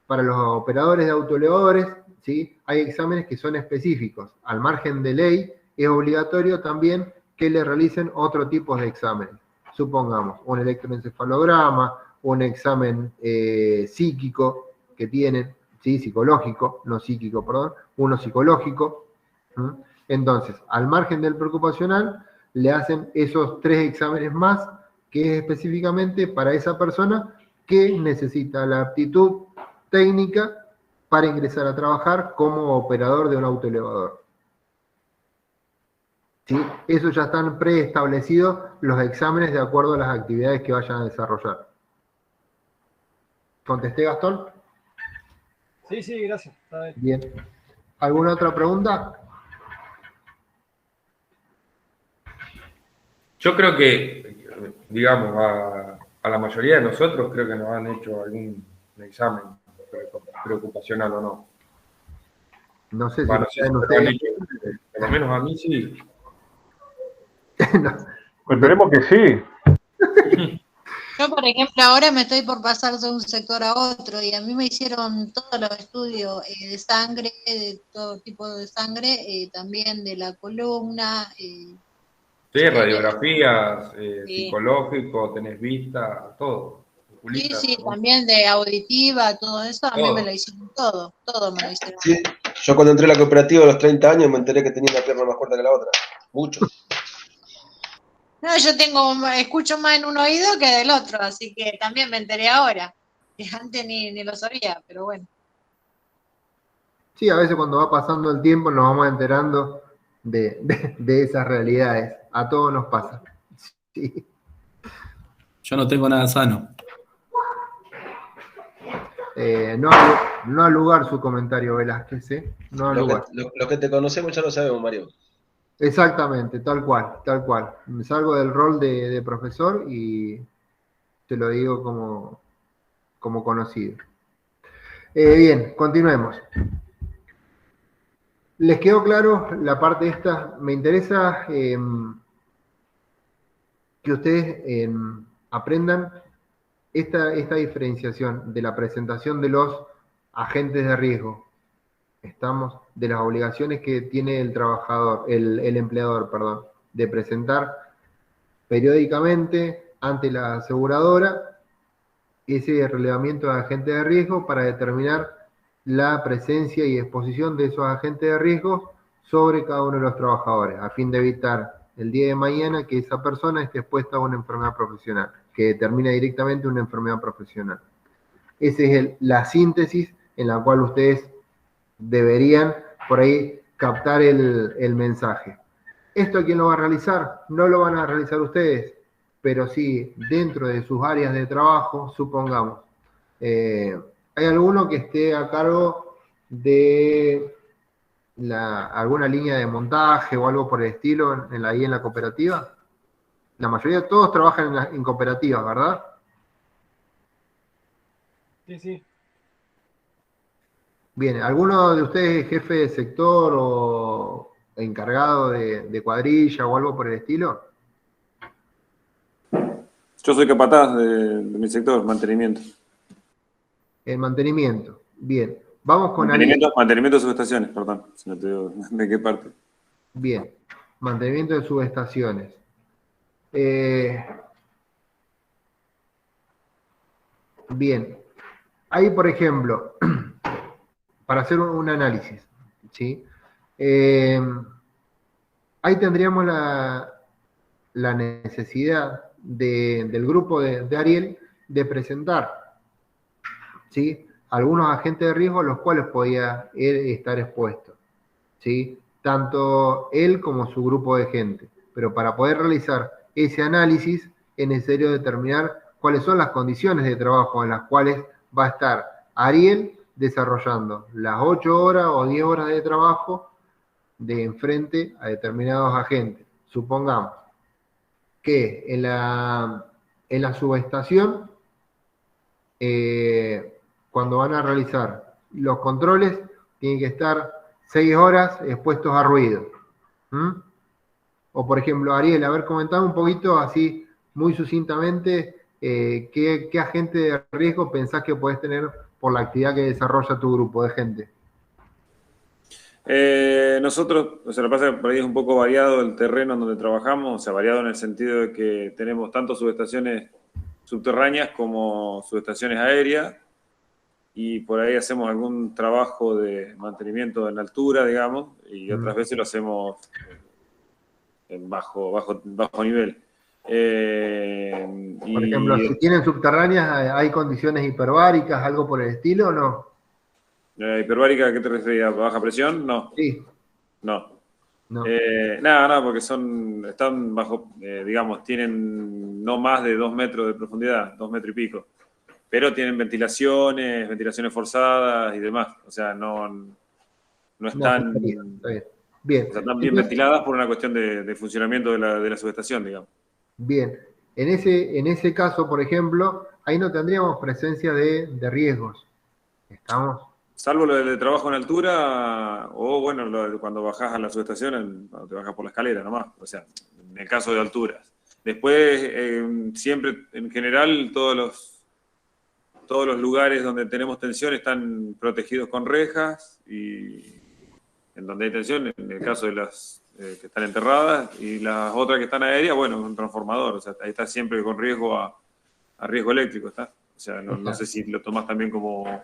Para los operadores de autoelevadores, ¿sí?, hay exámenes que son específicos. Al margen de ley, es obligatorio también que le realicen otro tipo de exámenes. Supongamos, un electroencefalograma, un examen psíquico que tienen, ¿sí?, psicológico, no psíquico, perdón, uno psicológico, ¿Mm? Entonces, al margen del preocupacional, le hacen esos 3 exámenes más, que es específicamente para esa persona que necesita la aptitud técnica para ingresar a trabajar como operador de un autoelevador. ¿Sí? Eso ya están preestablecidos los exámenes de acuerdo a las actividades que vayan a desarrollar. ¿Contesté, Gastón? Sí, gracias. Está bien. Bien. ¿Alguna otra pregunta? Yo creo que, digamos, a la mayoría de nosotros creo que nos han hecho algún examen preocupacional o no. No sé si Bueno, sí, saben pero ustedes. han hecho, por lo menos a mí sí. Esperemos que sí. Yo, por ejemplo, ahora me estoy por pasar de un sector a otro y a mí me hicieron todos los estudios de sangre, de todo tipo de sangre, también de la columna. Sí, radiografías, Sí. psicológico, tenés vista, todo. Oculista, Sí, ¿no? también de auditiva, todo eso, a mí Todo. me lo hicieron todo me lo hicieron. Sí, yo cuando entré a la cooperativa a los 30 años me enteré que tenía una pierna más corta que la otra. Mucho. No, yo escucho más en un oído que del otro, así que también me enteré ahora. Que antes ni lo sabía, pero bueno. Sí, a veces cuando va pasando el tiempo nos vamos enterando de esas realidades. A todos nos pasa. Sí. Yo no tengo nada sano. No al lugar su comentario, Velázquez, ¿eh? No al lugar. Los que te conocemos ya lo sabemos, Mario. Exactamente, tal cual, tal cual. Me salgo del rol de profesor y te lo digo como conocido. Bien, continuemos. ¿Les quedó claro la parte esta? Me interesa que ustedes aprendan esta diferenciación de la presentación de los agentes de riesgo. Estamos de las obligaciones que tiene el trabajador, el empleador, perdón, de presentar periódicamente ante la aseguradora ese relevamiento de agentes de riesgo para determinar la presencia y exposición de esos agentes de riesgo sobre cada uno de los trabajadores, a fin de evitar el día de mañana que esa persona esté expuesta a una enfermedad profesional, que determina directamente una enfermedad profesional. Esa es la síntesis en la cual ustedes deberían por ahí captar el mensaje. ¿Esto quién lo va a realizar? No lo van a realizar ustedes, pero sí dentro de sus áreas de trabajo, supongamos. ¿Hay alguno que esté a cargo de alguna línea de montaje o algo por el estilo ahí en la cooperativa? La mayoría de todos trabajan en cooperativas, ¿verdad? Sí. Bien, ¿alguno de ustedes es jefe de sector o encargado de cuadrilla o algo por el estilo? Yo soy capataz de mi sector, mantenimiento. El mantenimiento. Bien. Vamos con Ariel. Mantenimiento de subestaciones, perdón, si no te digo de qué parte. Bien. Mantenimiento de subestaciones. Bien. Ahí, por ejemplo, para hacer un análisis, ¿sí? Ahí tendríamos la necesidad del grupo de Ariel de presentar, ¿sí?, algunos agentes de riesgo a los cuales podía él estar expuesto, ¿sí?, tanto él como su grupo de gente. Pero para poder realizar ese análisis es necesario determinar cuáles son las condiciones de trabajo en las cuales va a estar Ariel desarrollando las 8 horas o 10 horas de trabajo de enfrente a determinados agentes. Supongamos que en la subestación, cuando van a realizar los controles, tienen que estar 6 horas expuestos a ruido. O por ejemplo, Ariel, haber comentado un poquito así, muy sucintamente, qué agente de riesgo pensás que podés tener por la actividad que desarrolla tu grupo de gente. Nosotros, o sea, lo que pasa es que por ahí es un poco variado el terreno en donde trabajamos, o sea, variado en el sentido de que tenemos tanto subestaciones subterráneas como subestaciones aéreas. y por ahí hacemos algún trabajo de mantenimiento en altura, digamos, y otras veces lo hacemos en bajo nivel. Por ejemplo, si tienen subterráneas, ¿hay condiciones hiperbáricas, algo por el estilo o no? ¿Hiperbárica a qué te refieres? ¿A baja presión? No. Sí. No. No. Nada, porque están bajo, digamos, tienen no más de 2 metros de profundidad, 2 metros y pico. Pero tienen ventilaciones forzadas y demás. O sea, no están, bien. O sea, están bien ventiladas por una cuestión de funcionamiento de la subestación, digamos. Bien. En ese caso, por ejemplo, ahí no tendríamos presencia de riesgos. ¿Estamos? Salvo lo del trabajo en altura, o bueno, cuando bajás a la subestación, cuando te bajas por la escalera nomás, o sea, en el caso de alturas. Después, siempre, en general, todos los lugares donde tenemos tensión están protegidos con rejas, y en donde hay tensión, en el caso de las que están enterradas, y las otras que están aéreas, bueno, un transformador, o sea, ahí está siempre con riesgo a riesgo eléctrico, ¿está? O sea, no sé si lo tomás también como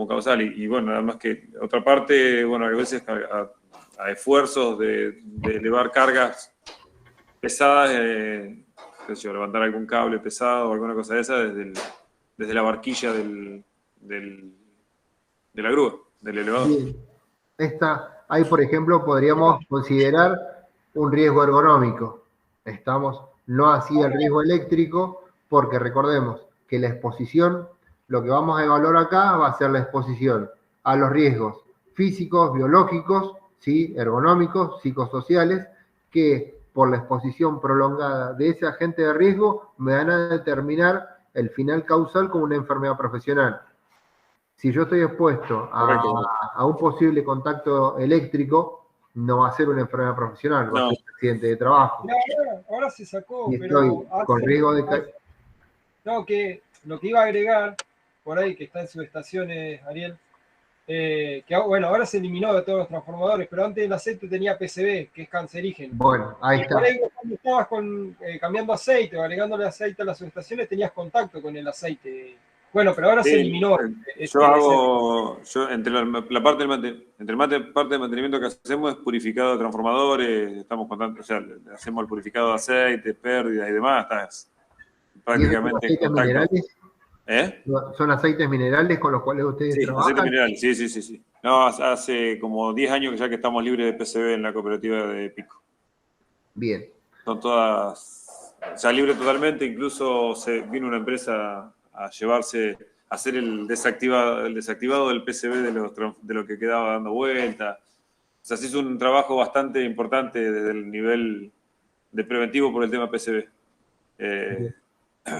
causal. Y bueno, nada más que otra parte, bueno, a veces a esfuerzos de elevar cargas pesadas, levantar algún cable pesado o alguna cosa de esa desde la barquilla de la grúa, del elevador. Bien. Ahí, por ejemplo, podríamos considerar un riesgo ergonómico. No así el riesgo eléctrico, porque recordemos que la exposición, lo que vamos a evaluar acá va a ser la exposición a los riesgos físicos, biológicos, ¿sí? Ergonómicos, psicosociales, que por la exposición prolongada de ese agente de riesgo me van a determinar el final causal como una enfermedad profesional. Si yo estoy expuesto a un posible contacto eléctrico, no va a ser una enfermedad profesional, va a ser un accidente de trabajo. Ahora se sacó, Y pero estoy con riesgo de... No, que lo que iba a agregar, por ahí que está en subestaciones, Ariel, que bueno, ahora se eliminó de todos los transformadores, pero antes el aceite tenía PCB, que es cancerígeno. Bueno, ahí está. Por ahí cuando estabas cambiando aceite o agregándole aceite a las subestaciones, tenías contacto con el aceite. Bueno, pero ahora se eliminó. Yo entre la parte de mantenimiento que hacemos es purificado de transformadores, estamos contando, o sea, hacemos el purificado de aceite, pérdidas y demás, estás prácticamente en contacto. Minerales? ¿Son aceites minerales con los cuales ustedes trabajan? Aceites minerales, sí. No, hace como 10 años ya que estamos libres de PCB en la cooperativa de Pico. Bien. Son todas, o sea, libre totalmente, incluso vino una empresa a hacer el desactivado del PCB de lo que quedaba dando vuelta. O sea, se hizo un trabajo bastante importante desde el nivel de preventivo por el tema PCB.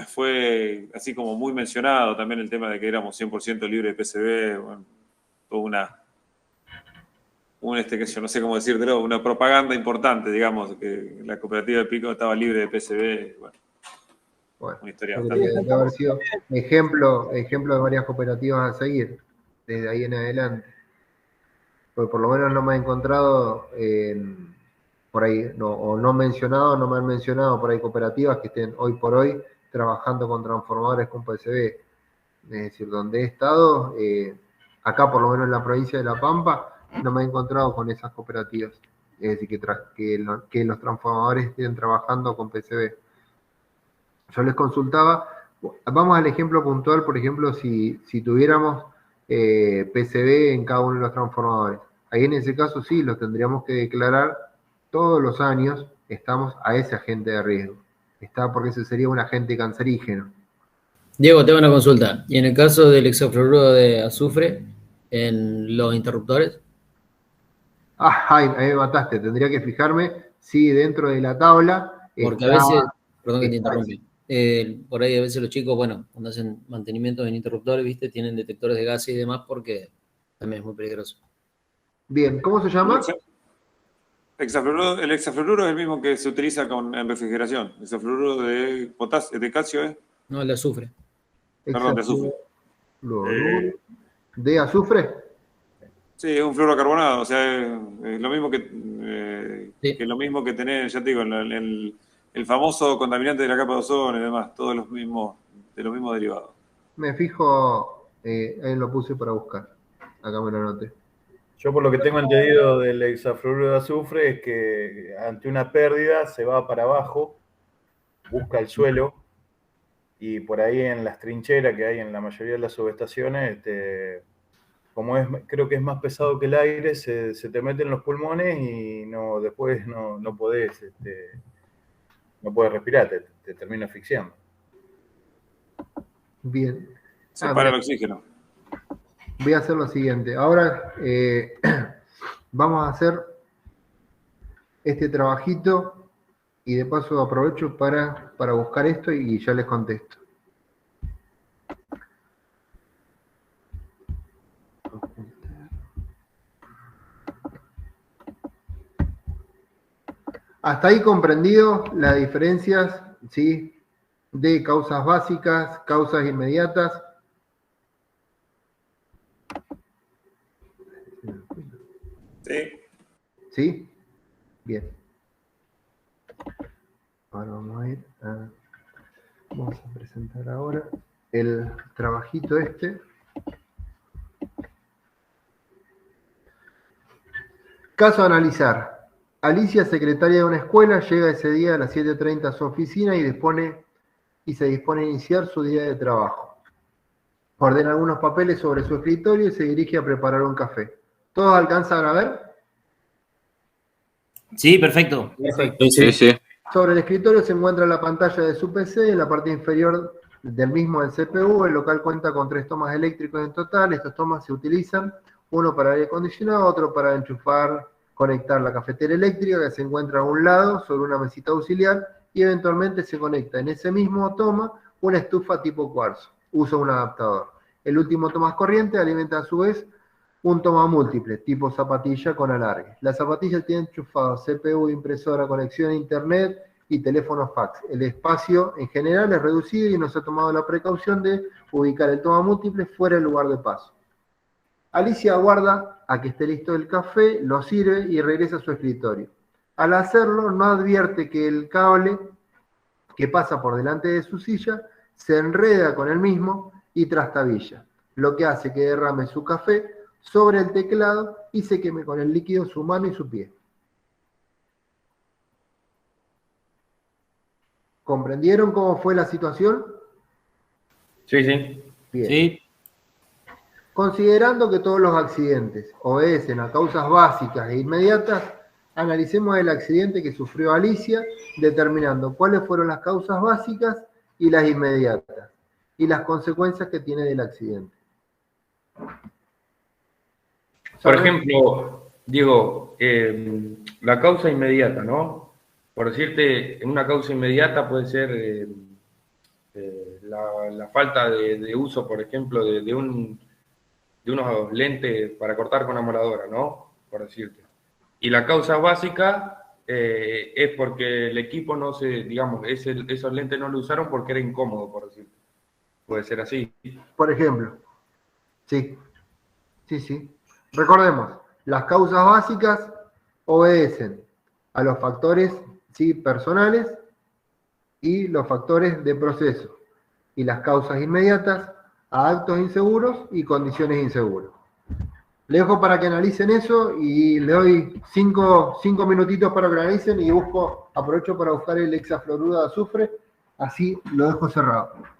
Fue así como muy mencionado también el tema de que éramos 100% libres de PCB, bueno, toda que yo no sé cómo decírtelo, una propaganda importante, digamos, que la cooperativa de Pico estaba libre de PCB, bueno, una historia bastante... Debe haber sido ejemplo de varias cooperativas a seguir, desde ahí en adelante. Porque por lo menos no me he encontrado por ahí, no me han mencionado por ahí cooperativas que estén hoy por hoy trabajando con transformadores con PCB. Es decir, donde he estado, acá por lo menos en la provincia de La Pampa, no me he encontrado con esas cooperativas. Es decir, que los transformadores estén trabajando con PCB. Yo les consultaba, vamos al ejemplo puntual, por ejemplo, si tuviéramos PCB en cada uno de los transformadores. Ahí en ese caso sí, los tendríamos que declarar todos los años, estamos a ese agente de riesgo. Porque ese sería un agente cancerígeno. Diego, te hago una consulta. ¿Y en el caso del hexafluoruro de azufre en los interruptores? Ahí me mataste. Tendría que fijarme si dentro de la tabla... Porque a veces, perdón que te interrumpí, por ahí a veces los chicos, bueno, cuando hacen mantenimiento en interruptores, ¿viste? Tienen detectores de gases y demás porque también es muy peligroso. Bien, ¿cómo se llama? El hexafluoruro es el mismo que se utiliza en refrigeración. El hexafluoruro de calcio, ¿eh? No, el de azufre. Perdón, de azufre. ¿De azufre? Sí, es un fluorocarbonado, o sea, es lo mismo que tener, ya te digo, el famoso contaminante de la capa de ozono y demás, todos de los mismos derivados. Me fijo ahí lo puse para buscar. Acá me lo anoté. Yo por lo que tengo entendido del hexafluoruro de azufre es que ante una pérdida se va para abajo, busca el suelo y por ahí en las trincheras que hay en la mayoría de las subestaciones, como creo que es más pesado que el aire, se te mete en los pulmones y después no podés, no puedes respirar, te termina asfixiando. Bien. Se para el oxígeno. Voy a hacer lo siguiente. Ahora vamos a hacer este trabajito y de paso aprovecho para buscar esto y ya les contesto. Hasta ahí comprendido las diferencias, ¿sí?, de causas básicas, causas inmediatas. Sí. ¿Sí? Bien. Ahora vamos a ir vamos a presentar ahora el trabajito este. Caso a analizar. Alicia, secretaria de una escuela, llega ese día a las 7:30 a su oficina y se dispone a iniciar su día de trabajo. Ordena algunos papeles sobre su escritorio y se dirige a preparar un café. ¿Todos alcanzan a ver? Sí, perfecto. Sí. Sobre el escritorio se encuentra la pantalla de su PC, en la parte inferior del mismo el CPU. El local cuenta con 3 tomas eléctricos en total. Estas tomas se utilizan, uno para aire acondicionado, otro para conectar la cafetera eléctrica que se encuentra a un lado sobre una mesita auxiliar y eventualmente se conecta en ese mismo toma una estufa tipo cuarzo. Usa un adaptador. El último toma corriente alimenta a su vez un toma múltiple, tipo zapatilla con alargue. La zapatilla tiene enchufado CPU, impresora, conexión a internet y teléfono fax. El espacio en general es reducido y no se ha tomado la precaución de ubicar el toma múltiple fuera del lugar de paso. Alicia aguarda a que esté listo el café, lo sirve y regresa a su escritorio. Al hacerlo, no advierte que el cable que pasa por delante de su silla se enreda con el mismo y trastabilla, lo que hace que derrame su café sobre el teclado y se queme con el líquido su mano y su pie. ¿Comprendieron cómo fue la situación? Sí. Bien. Sí. Considerando que todos los accidentes obedecen a causas básicas e inmediatas, analicemos el accidente que sufrió Alicia, determinando cuáles fueron las causas básicas y las inmediatas, y las consecuencias que tiene del accidente. Por ejemplo, Diego, la causa inmediata, ¿no? Por decirte, en una causa inmediata puede ser la falta de uso, por ejemplo, de unos lentes para cortar con amoladora, ¿no? Por decirte. Y la causa básica es porque el equipo no se, digamos, esos lentes no lo usaron porque era incómodo, por decirte. Puede ser así. Por ejemplo, sí. Recordemos, las causas básicas obedecen a los factores, ¿sí?, personales y los factores de proceso. Y las causas inmediatas a actos inseguros y condiciones inseguras. Le dejo para que analicen eso y le doy 5 minutitos para que lo analicen y aprovecho para buscar el hexafluoruro de azufre, así lo dejo cerrado.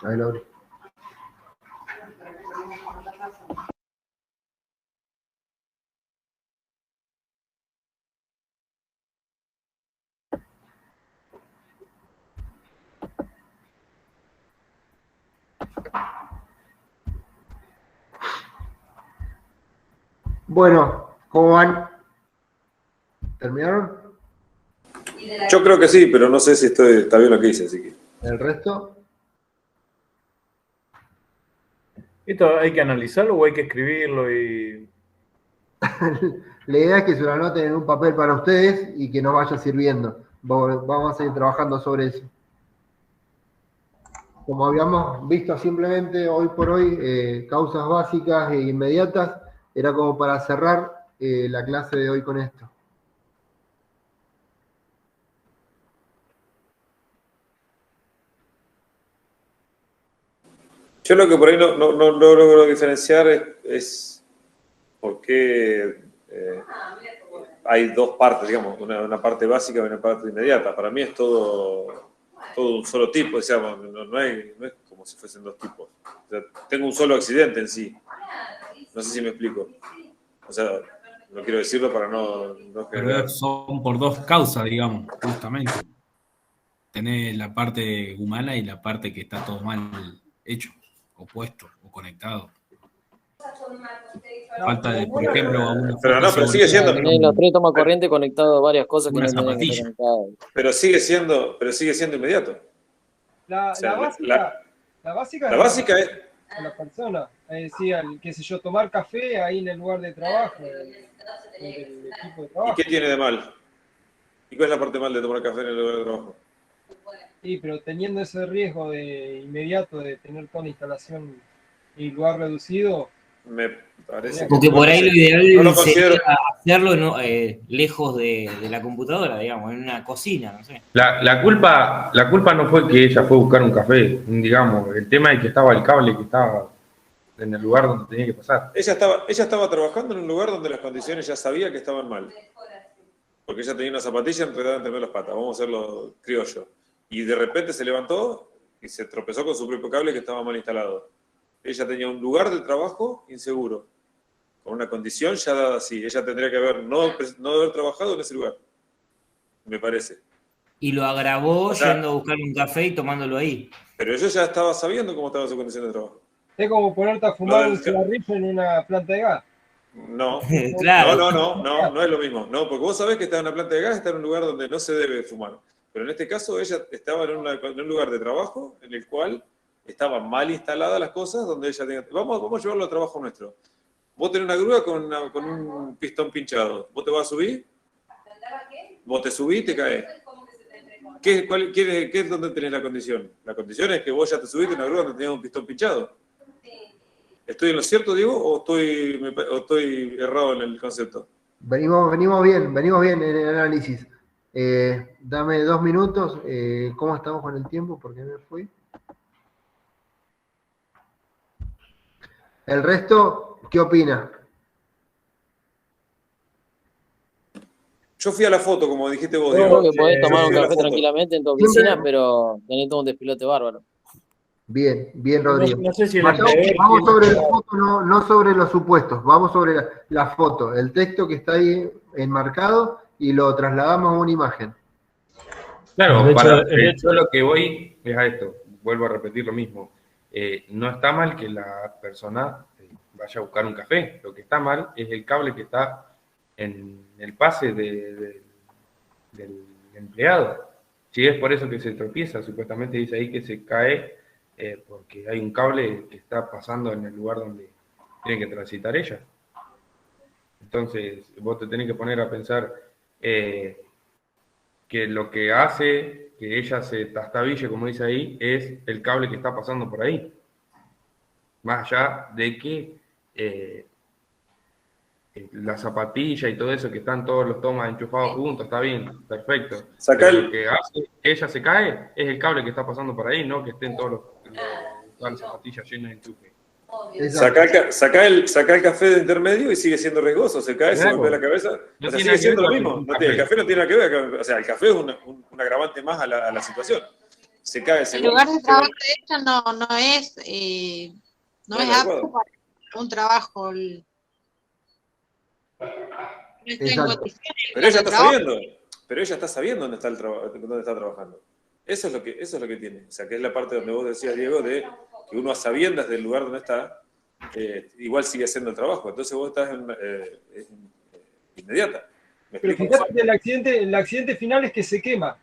Ahí lo abrí. Bueno, ¿cómo van? ¿Terminaron? Yo creo que sí, pero no sé si está bien lo que hice, así que. ¿El resto? ¿Esto hay que analizarlo o hay que escribirlo y...? La idea es que se lo anoten en un papel para ustedes y que nos vaya sirviendo. Vamos a seguir trabajando sobre eso. Como habíamos visto simplemente hoy por hoy, causas básicas e inmediatas, era como para cerrar la clase de hoy con esto. Yo lo que por ahí no logro diferenciar es por qué hay dos partes, digamos, una parte básica y una parte inmediata. Para mí es todo un solo tipo, digamos, no es como si fuesen dos tipos. O sea, tengo un solo accidente en sí. No sé si me explico. O sea, no quiero decirlo para no generar... Pero son por dos causas, digamos, justamente. Tenés la parte humana y la parte que está todo mal hecho, o puesto, o conectado. Falta de, por ejemplo, a una... Pero sigue siendo... Tenés los tres tomas corriente conectados a varias cosas que Una no tienen que zapatilla. estar conectadas. Pero sigue siendo inmediato. La, O sea, la básica la básica es... a la persona. Es decir, qué sé yo, tomar café ahí en el lugar de trabajo, en el equipo de ¿Y trabajo. qué tiene de mal? ¿Y cuál es la parte mal de tomar café en el lugar de trabajo? Sí, pero teniendo ese riesgo de inmediato de tener toda la instalación y lugar reducido. Me parece Porque que por ahí lo ideal no lo sería considero. hacerlo lejos de la computadora, digamos, en una cocina, no sé. La culpa no fue que ella fue a buscar un café, digamos. El tema es que estaba el cable que estaba en el lugar donde tenía que pasar. Ella estaba trabajando en un lugar donde las condiciones ya sabía que estaban mal. Porque ella tenía una zapatilla enredada entre medio de las patas, vamos a hacerlo criollo. Y de repente se levantó y se tropezó con su propio cable que estaba mal instalado. Ella tenía un lugar de trabajo inseguro, con una condición ya dada así. Ella tendría que no haber trabajado en ese lugar, me parece. Y lo agravó O sea, yendo a buscar un café y tomándolo ahí. Pero ella ya estaba sabiendo cómo estaba su condición de trabajo. Es como ponerte a fumar un cigarrillo en una planta de gas. No, Claro. no es lo mismo. No, porque vos sabés que está en una planta de gas, está en un lugar donde no se debe fumar. Pero en este caso ella estaba en un lugar de trabajo en el cual estaban mal instaladas las cosas, donde ella tenía... Vamos a llevarlo al trabajo nuestro. Vos tenés una grúa con un pistón pinchado. ¿Vos te vas a subir? Vos te subís y te caes. ¿Qué es donde tenés la condición? La condición es que vos ya te subiste en una grúa donde tenías un pistón pinchado. ¿Estoy en lo cierto, Diego, o estoy errado en el concepto? Venimos bien en el análisis. Dame 2 minutos. ¿Cómo estamos con el tiempo? ¿Por qué me fui? El resto, ¿qué opina? Yo fui a la foto, como dijiste vos, Yo Diego. creo que podés tomar un Yo fui a la café foto. tranquilamente en tu oficina, pero tenés todo un despilote bárbaro. Bien, Rodrigo. No sé si Vamos sobre la foto, no sobre los supuestos. Vamos sobre la foto, el texto que está ahí enmarcado y lo trasladamos a una imagen. Claro, De hecho, yo lo que voy es a esto, vuelvo a repetir lo mismo. No está mal que la persona vaya a buscar un café, lo que está mal es el cable que está en el pase del empleado. Si es por eso que se tropieza, supuestamente dice ahí que se cae porque hay un cable que está pasando en el lugar donde tiene que transitar ella. Entonces, vos te tenés que poner a pensar que lo que hace que ella se trastabille, como dice ahí, es el cable que está pasando por ahí. Más allá de que la zapatilla y todo eso, que están todos los tomas enchufados juntos, está bien, perfecto. Pero lo que hace que ella se cae es el cable que está pasando por ahí, no que estén todas las zapatillas llenas de enchufe. Sacá el café de intermedio y sigue siendo riesgoso. Se cae, se Claro. golpea la cabeza. No O sea, tiene sigue nada que siendo ver lo con mismo. un El café. café no tiene nada que ver. O sea, el café es un agravante más a la situación. se cae, El lugar de trabajo de ella no es, no No, es de apto acuerdo. para un trabajo. No está en Exacto. condiciones el Pero lugar ella de está trabajo. sabiendo, pero ella está sabiendo dónde está dónde está trabajando. Eso es lo que tiene. O sea, que es la parte donde vos decías, Diego, de que uno a sabiendas del lugar donde está, igual sigue haciendo el trabajo. Entonces vos estás inmediata. ¿Me Pero explico? fíjate que el accidente final es que se quema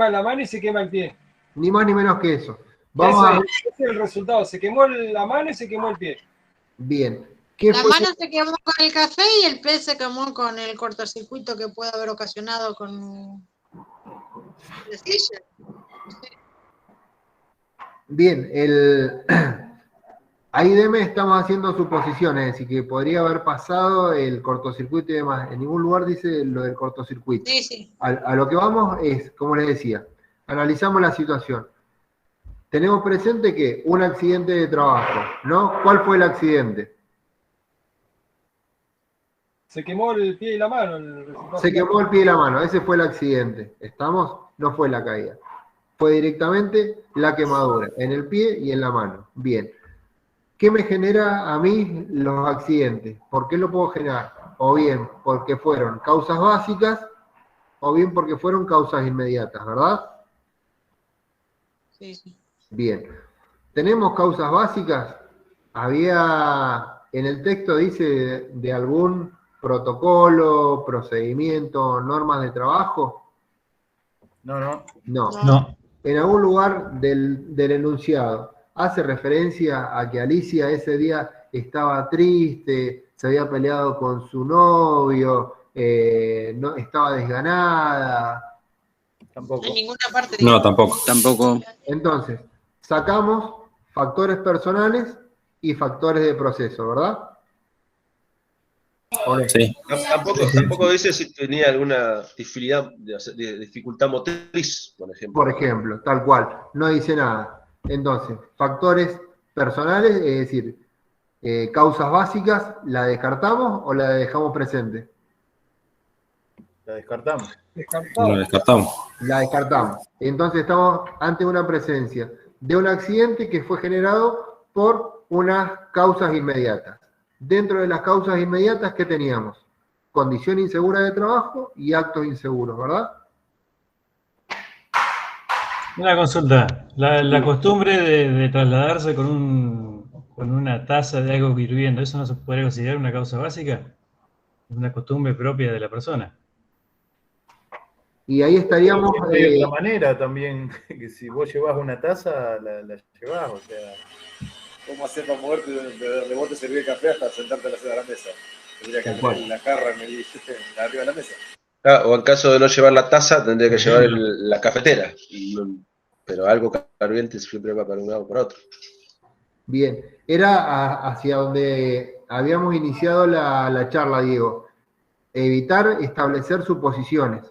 la mano y se quema el pie. Ni más ni menos que eso. Vamos a... Ese es el resultado, se quemó la mano y se quemó el pie. Bien. ¿Qué La fue? mano se quemó con el café y el pie se quemó con el cortocircuito que puede haber ocasionado con la silla. Bien, ahí Deme estamos haciendo suposiciones, es decir, que podría haber pasado el cortocircuito y demás. En ningún lugar dice lo del cortocircuito. Sí, sí. A lo que vamos es, como les decía, analizamos la situación. Tenemos presente que un accidente de trabajo, ¿no? ¿Cuál fue el accidente? Se quemó el pie y la mano. El resultado Se final. quemó el pie y la mano, ese fue el accidente. ¿Estamos? No fue la caída. Fue directamente la quemadura, en el pie y en la mano. Bien. ¿Qué me genera a mí los accidentes? ¿Por qué lo puedo generar? O bien porque fueron causas básicas, o bien porque fueron causas inmediatas, ¿verdad? Sí, sí. Bien. ¿Tenemos causas básicas? Había, en el texto dice de algún protocolo, procedimiento, normas de trabajo. No. No. En algún lugar del enunciado hace referencia a que Alicia ese día estaba triste, se había peleado con su novio, no, estaba desganada. Tampoco. En ninguna parte. No, tampoco. Entonces, sacamos factores personales y factores de proceso, ¿verdad? ¿O no? Sí. Tampoco dice si tenía alguna dificultad motriz, por ejemplo. Por ejemplo, tal cual, no dice nada. Entonces, factores personales, es decir, causas básicas, ¿la descartamos o la dejamos presente? La descartamos. Lo descartamos. La descartamos. Entonces estamos ante una presencia de un accidente que fue generado por unas causas inmediatas. Dentro de las causas inmediatas, ¿qué teníamos? Condición insegura de trabajo y actos inseguros, ¿verdad? Una consulta. La costumbre de trasladarse con una taza de algo hirviendo, ¿eso no se puede considerar una causa básica? Es una costumbre propia de la persona. Y ahí estaríamos... De otra manera también, que si vos llevas una taza, la llevás, o sea... ¿Cómo hacer para moverte de donde vos te servís el café hasta sentarte a la mesa? Tendría que Tal cual. tener la jarra arriba de la mesa. O en caso de no llevar la taza, tendría que llevar la cafetera. Pero algo caliente siempre va para un lado o para otro. Bien, era hacia donde habíamos iniciado la charla, Diego. Evitar establecer suposiciones,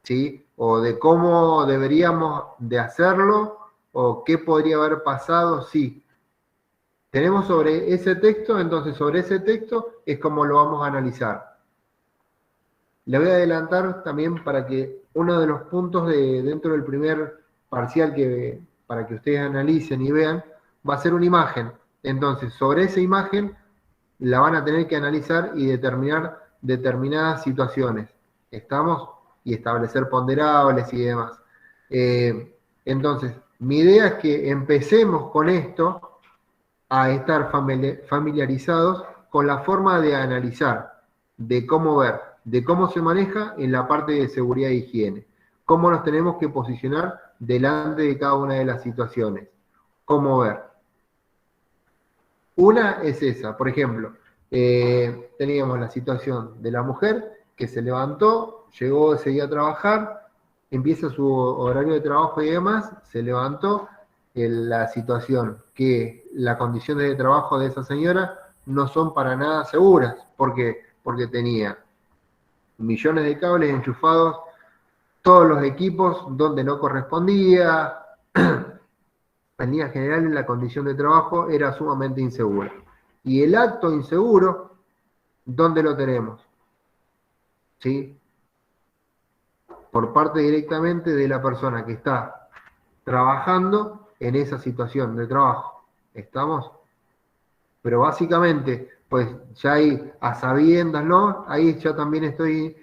¿sí? O de cómo deberíamos de hacerlo, o qué podría haber pasado, sí. Tenemos sobre ese texto, entonces sobre ese texto es como lo vamos a analizar. Le voy a adelantar también para que uno de los puntos dentro del primer parcial para que ustedes analicen y vean, va a ser una imagen. Entonces, sobre esa imagen la van a tener que analizar y determinar determinadas situaciones. ¿Estamos? Y establecer ponderables y demás. Entonces, mi idea es que empecemos con esto a estar familiarizados con la forma de analizar, de cómo ver, de cómo se maneja en la parte de seguridad e higiene, cómo nos tenemos que posicionar delante de cada una de las situaciones, cómo ver. Una es esa, por ejemplo, teníamos la situación de la mujer que se levantó, llegó ese día a trabajar, empieza su horario de trabajo y demás, se levantó, la situación que las condiciones de trabajo de esa señora no son para nada seguras. ¿Por qué? Porque tenía millones de cables enchufados, todos los equipos donde no correspondía. En línea general, la condición de trabajo era sumamente insegura. Y el acto inseguro, ¿dónde lo tenemos? ¿Sí? Por parte directamente de la persona que está trabajando en esa situación de trabajo. ¿Estamos? Pero básicamente, pues ya ahí, a sabiendas, ¿no? Ahí ya también estoy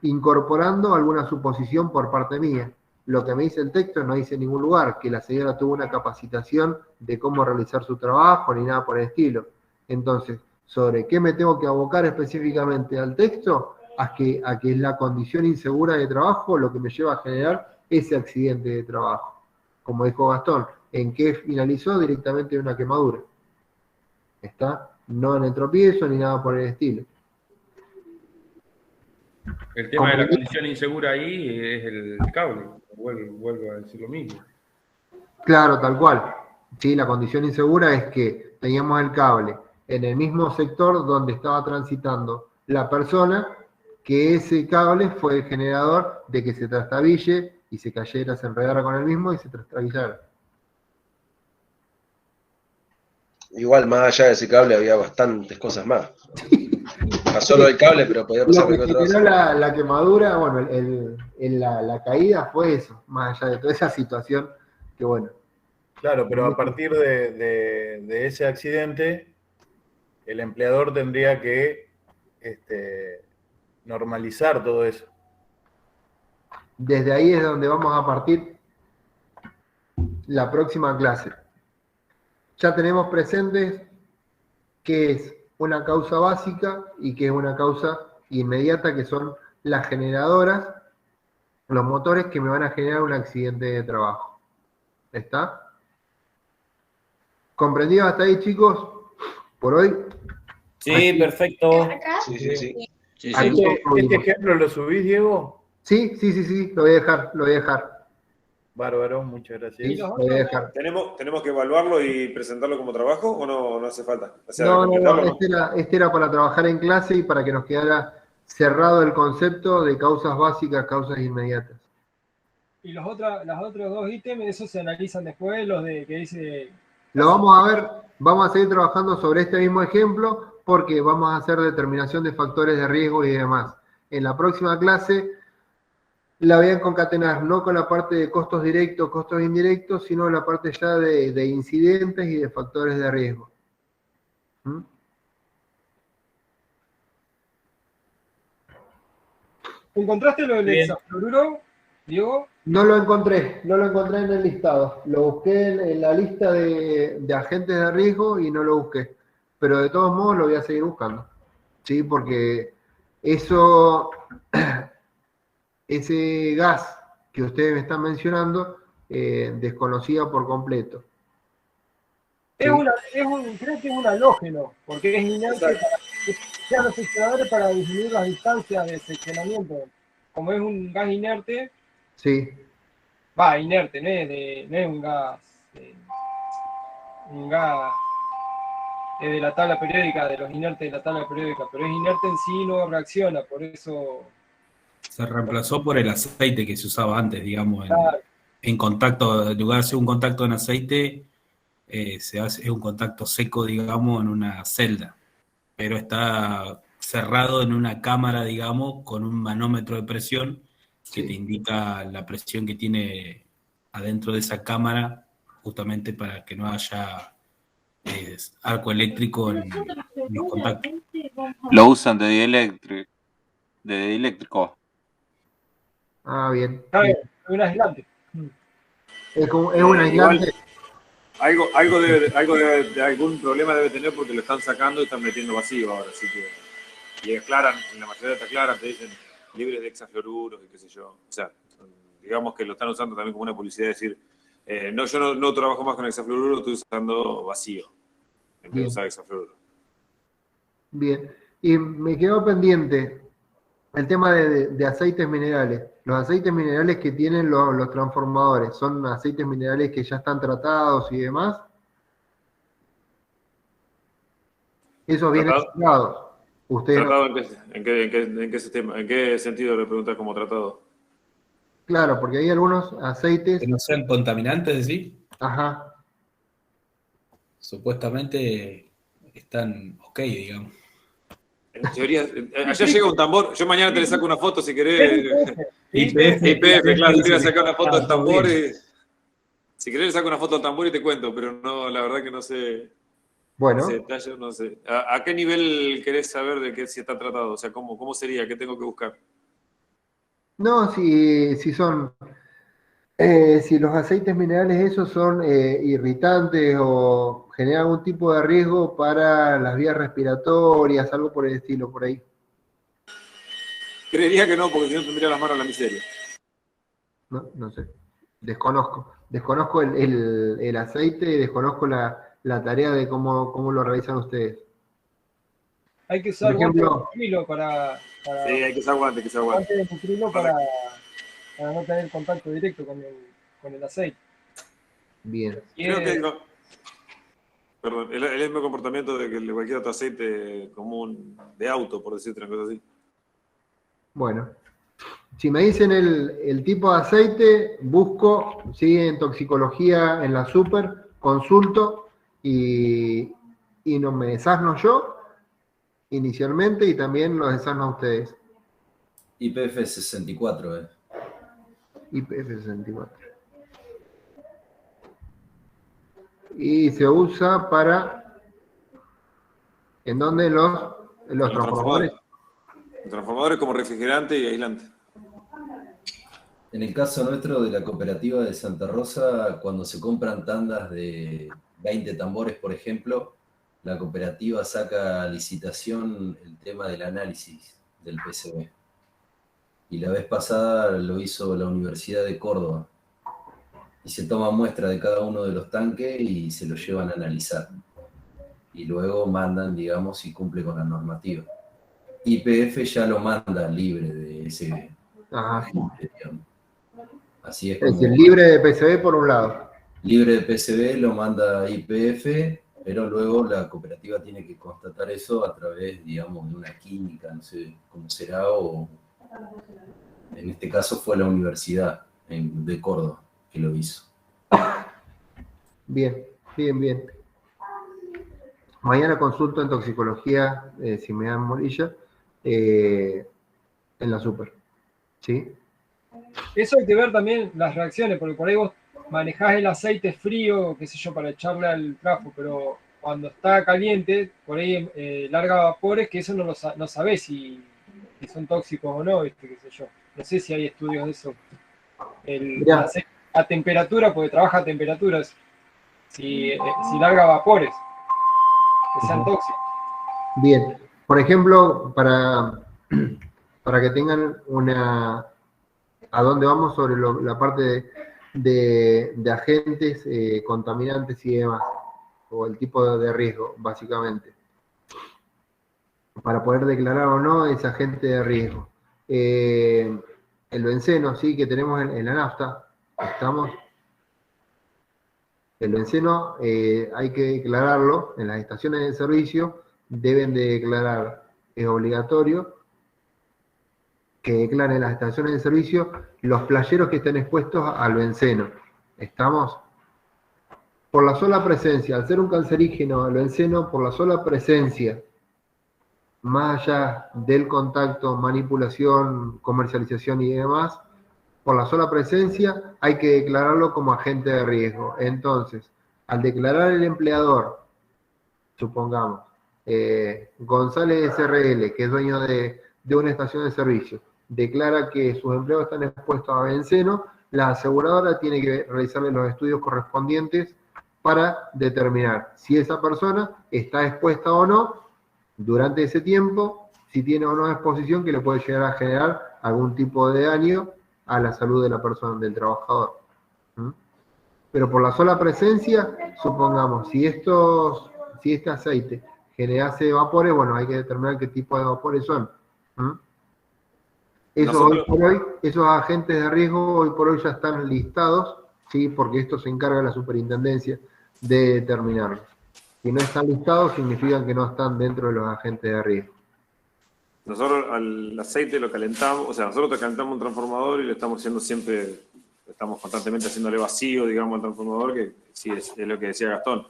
incorporando alguna suposición por parte mía. Lo que me dice el texto no dice en ningún lugar que la señora tuvo una capacitación de cómo realizar su trabajo ni nada por el estilo. Entonces, ¿sobre qué me tengo que abocar específicamente al texto? A que es la condición insegura de trabajo lo que me lleva a generar ese accidente de trabajo. Como dijo Gastón, ¿en qué finalizó? Directamente en una quemadura. ¿Está? No en el tropiezo ni nada por el estilo. El tema de la condición insegura ahí es el cable. Vuelvo a decir lo mismo. Claro, tal cual. Sí, la condición insegura es que teníamos el cable en el mismo sector donde estaba transitando la persona, que ese cable fue el generador de que se trastabille y se cayera, se enredara con el mismo y se trastabillara. Igual, más allá de ese cable había bastantes cosas más. No solo el cable, pero podía pasar Lo que otra cosa. generó la quemadura, bueno, la caída fue eso, más allá de toda esa situación, que bueno. Claro, pero a partir de ese accidente, el empleador tendría que normalizar todo eso. Desde ahí es donde vamos a partir la próxima clase. Ya tenemos presentes qué es una causa básica y qué es una causa inmediata, que son las generadoras, los motores que me van a generar un accidente de trabajo. ¿Está? ¿Comprendido hasta ahí, chicos? Por hoy. Sí, perfecto. Sí. ¿Este ejemplo lo subís, Diego? Sí, lo voy a dejar. Bárbaro, muchas gracias. Sí, lo voy a dejar. ¿Tenemos que evaluarlo y presentarlo como trabajo o no hace falta? O sea, No, este era para trabajar en clase y para que nos quedara cerrado el concepto de causas básicas, causas inmediatas. Y los otros dos ítems, esos se analizan después, los de que dice... Lo vamos a ver, vamos a seguir trabajando sobre este mismo ejemplo porque vamos a hacer determinación de factores de riesgo y demás. En la próxima clase la voy a concatenar no con la parte de costos directos, costos indirectos, sino la parte ya de incidentes y de factores de riesgo. ¿Mm? ¿Encontraste lo del hexafluoruro, Diego? No lo encontré en el listado. Lo busqué en la lista de agentes de riesgo y no lo busqué. Pero de todos modos lo voy a seguir buscando. ¿Sí? Porque eso, ese gas que ustedes me están mencionando, desconocía por completo. Creo que es un halógeno, porque es inerte, sean los seccionadores para disminuir las distancias de seccionamiento. Como es un gas inerte, sí. Inerte, no es un gas de la tabla periódica, de los inertes de la tabla periódica, pero es inerte en sí, no reacciona, por eso... Se reemplazó por el aceite que se usaba antes, digamos, Claro. en contacto, en lugar de hacer un contacto en aceite, se hace un contacto seco, digamos, en una celda, pero está cerrado en una cámara, digamos, con un manómetro de presión que te indica la presión que tiene adentro de esa cámara, justamente para que no haya arco eléctrico en los contactos. Lo usan de dieléctrico. Ah, bien. Es un aislante. Es un aislante. Algo de algún problema debe tener porque lo están sacando y están metiendo vacío ahora, así que y aclaran, en la mayoría te aclaran, te dicen libres de hexafluoruros y qué sé yo. O sea, digamos que lo están usando también como una publicidad, de decir, yo no trabajo más con hexafluoruro, estoy usando vacío en vez de usar hexafluoruro. Bien. Y me quedó pendiente el tema de aceites minerales. Los aceites minerales que tienen los transformadores, ¿son aceites minerales que ya están tratados y demás? Esos vienen tratados. ¿Tratado en qué sistema? ¿En qué sentido le preguntas como tratado? Claro, porque hay algunos aceites... Que no sean contaminantes, ¿sí? Ajá. Supuestamente están ok, digamos. En teoría, allá llega un tambor, yo mañana te le saco una foto si querés. IPF, IPF, claro, te voy a sacar una foto del tambor y... Si querés le saco una foto al tambor y te cuento, pero no, la verdad que no sé. Bueno. Ese detalle, no sé. ¿A qué nivel querés saber de qué si está tratado? O sea, ¿cómo sería? ¿Qué tengo que buscar? No, si son, si los aceites minerales esos son irritantes o generan algún tipo de riesgo para las vías respiratorias, algo por el estilo, por ahí. Creería que no, porque si no tendría las manos en la miseria. No sé. Desconozco el aceite y desconozco la tarea de cómo lo realizan ustedes. Hay que usar Por ejemplo, guantes de nitrilo para Sí, hay que usar guantes, guantes de nitrilo para no tener contacto directo con el aceite. Bien. Creo que perdón, el mismo comportamiento de que el de cualquier otro aceite común de auto, por decirte una cosa así. Bueno, si me dicen el tipo de aceite, busco, ¿sí? En toxicología, en la super, consulto y no me desasno yo inicialmente y también los desasno a ustedes. IPF 64, IPF 64. Y se usa para, ¿en dónde? Los transformadores. Los transformadores como refrigerante y aislante. En el caso nuestro de la cooperativa de Santa Rosa, cuando se compran tandas de 20 tambores, por ejemplo, la cooperativa saca a licitación el tema del análisis del PCB. Y la vez pasada lo hizo la Universidad de Córdoba. Y se toma muestra de cada uno de los tanques y se lo llevan a analizar. Y luego mandan, digamos, si cumple con la normativa. YPF ya lo manda libre de ese agente, digamos. Así es Es como... decir, libre de PCB por un lado. Libre de PCB lo manda YPF, pero luego la cooperativa tiene que constatar eso a través, digamos, de una química, no sé cómo será, o en este caso fue la Universidad de Córdoba que lo hizo. Bien. Mañana consulto en toxicología, si me dan molilla, en la super. ¿Sí? Eso hay que ver también las reacciones, porque por ahí vos manejás el aceite frío, qué sé yo, para echarle al trafo, pero cuando está caliente, por ahí larga vapores, que eso no sabés si son tóxicos o no, ¿viste? Qué sé yo. No sé si hay estudios de eso. El aceite a temperatura, porque trabaja a temperaturas, si larga vapores, que sean tóxicos. Bien. Por ejemplo, para que tengan a dónde vamos sobre la parte de agentes contaminantes y demás, o el tipo de riesgo, básicamente, para poder declarar o no ese agente de riesgo. El benceno, sí, que tenemos en la nafta, el benceno hay que declararlo en las estaciones de servicio, deben de declarar, es obligatorio, que declaren las estaciones de servicio los playeros que estén expuestos al benceno. ¿Estamos? Por la sola presencia, al ser un cancerígeno, el benceno, por la sola presencia, más allá del contacto, manipulación, comercialización y demás, por la sola presencia hay que declararlo como agente de riesgo. Entonces, al declarar el empleador, supongamos, González SRL, que es dueño de una estación de servicio, declara que sus empleados están expuestos a benceno, la aseguradora tiene que realizarle los estudios correspondientes para determinar si esa persona está expuesta o no durante ese tiempo, si tiene o no exposición que le puede llegar a generar algún tipo de daño a la salud de la persona, del trabajador. Pero por la sola presencia, supongamos, si este aceite generase vapores, bueno, hay que determinar qué tipo de vapores son. Esos agentes de riesgo hoy por hoy ya están listados, ¿sí? Porque esto se encarga la superintendencia de determinarlos. Si no están listados, significa que no están dentro de los agentes de riesgo. Nosotros al aceite lo calentamos, o sea, nosotros calentamos un transformador y lo estamos haciendo siempre, estamos constantemente haciéndole vacío, digamos, al transformador, que sí es lo que decía Gastón.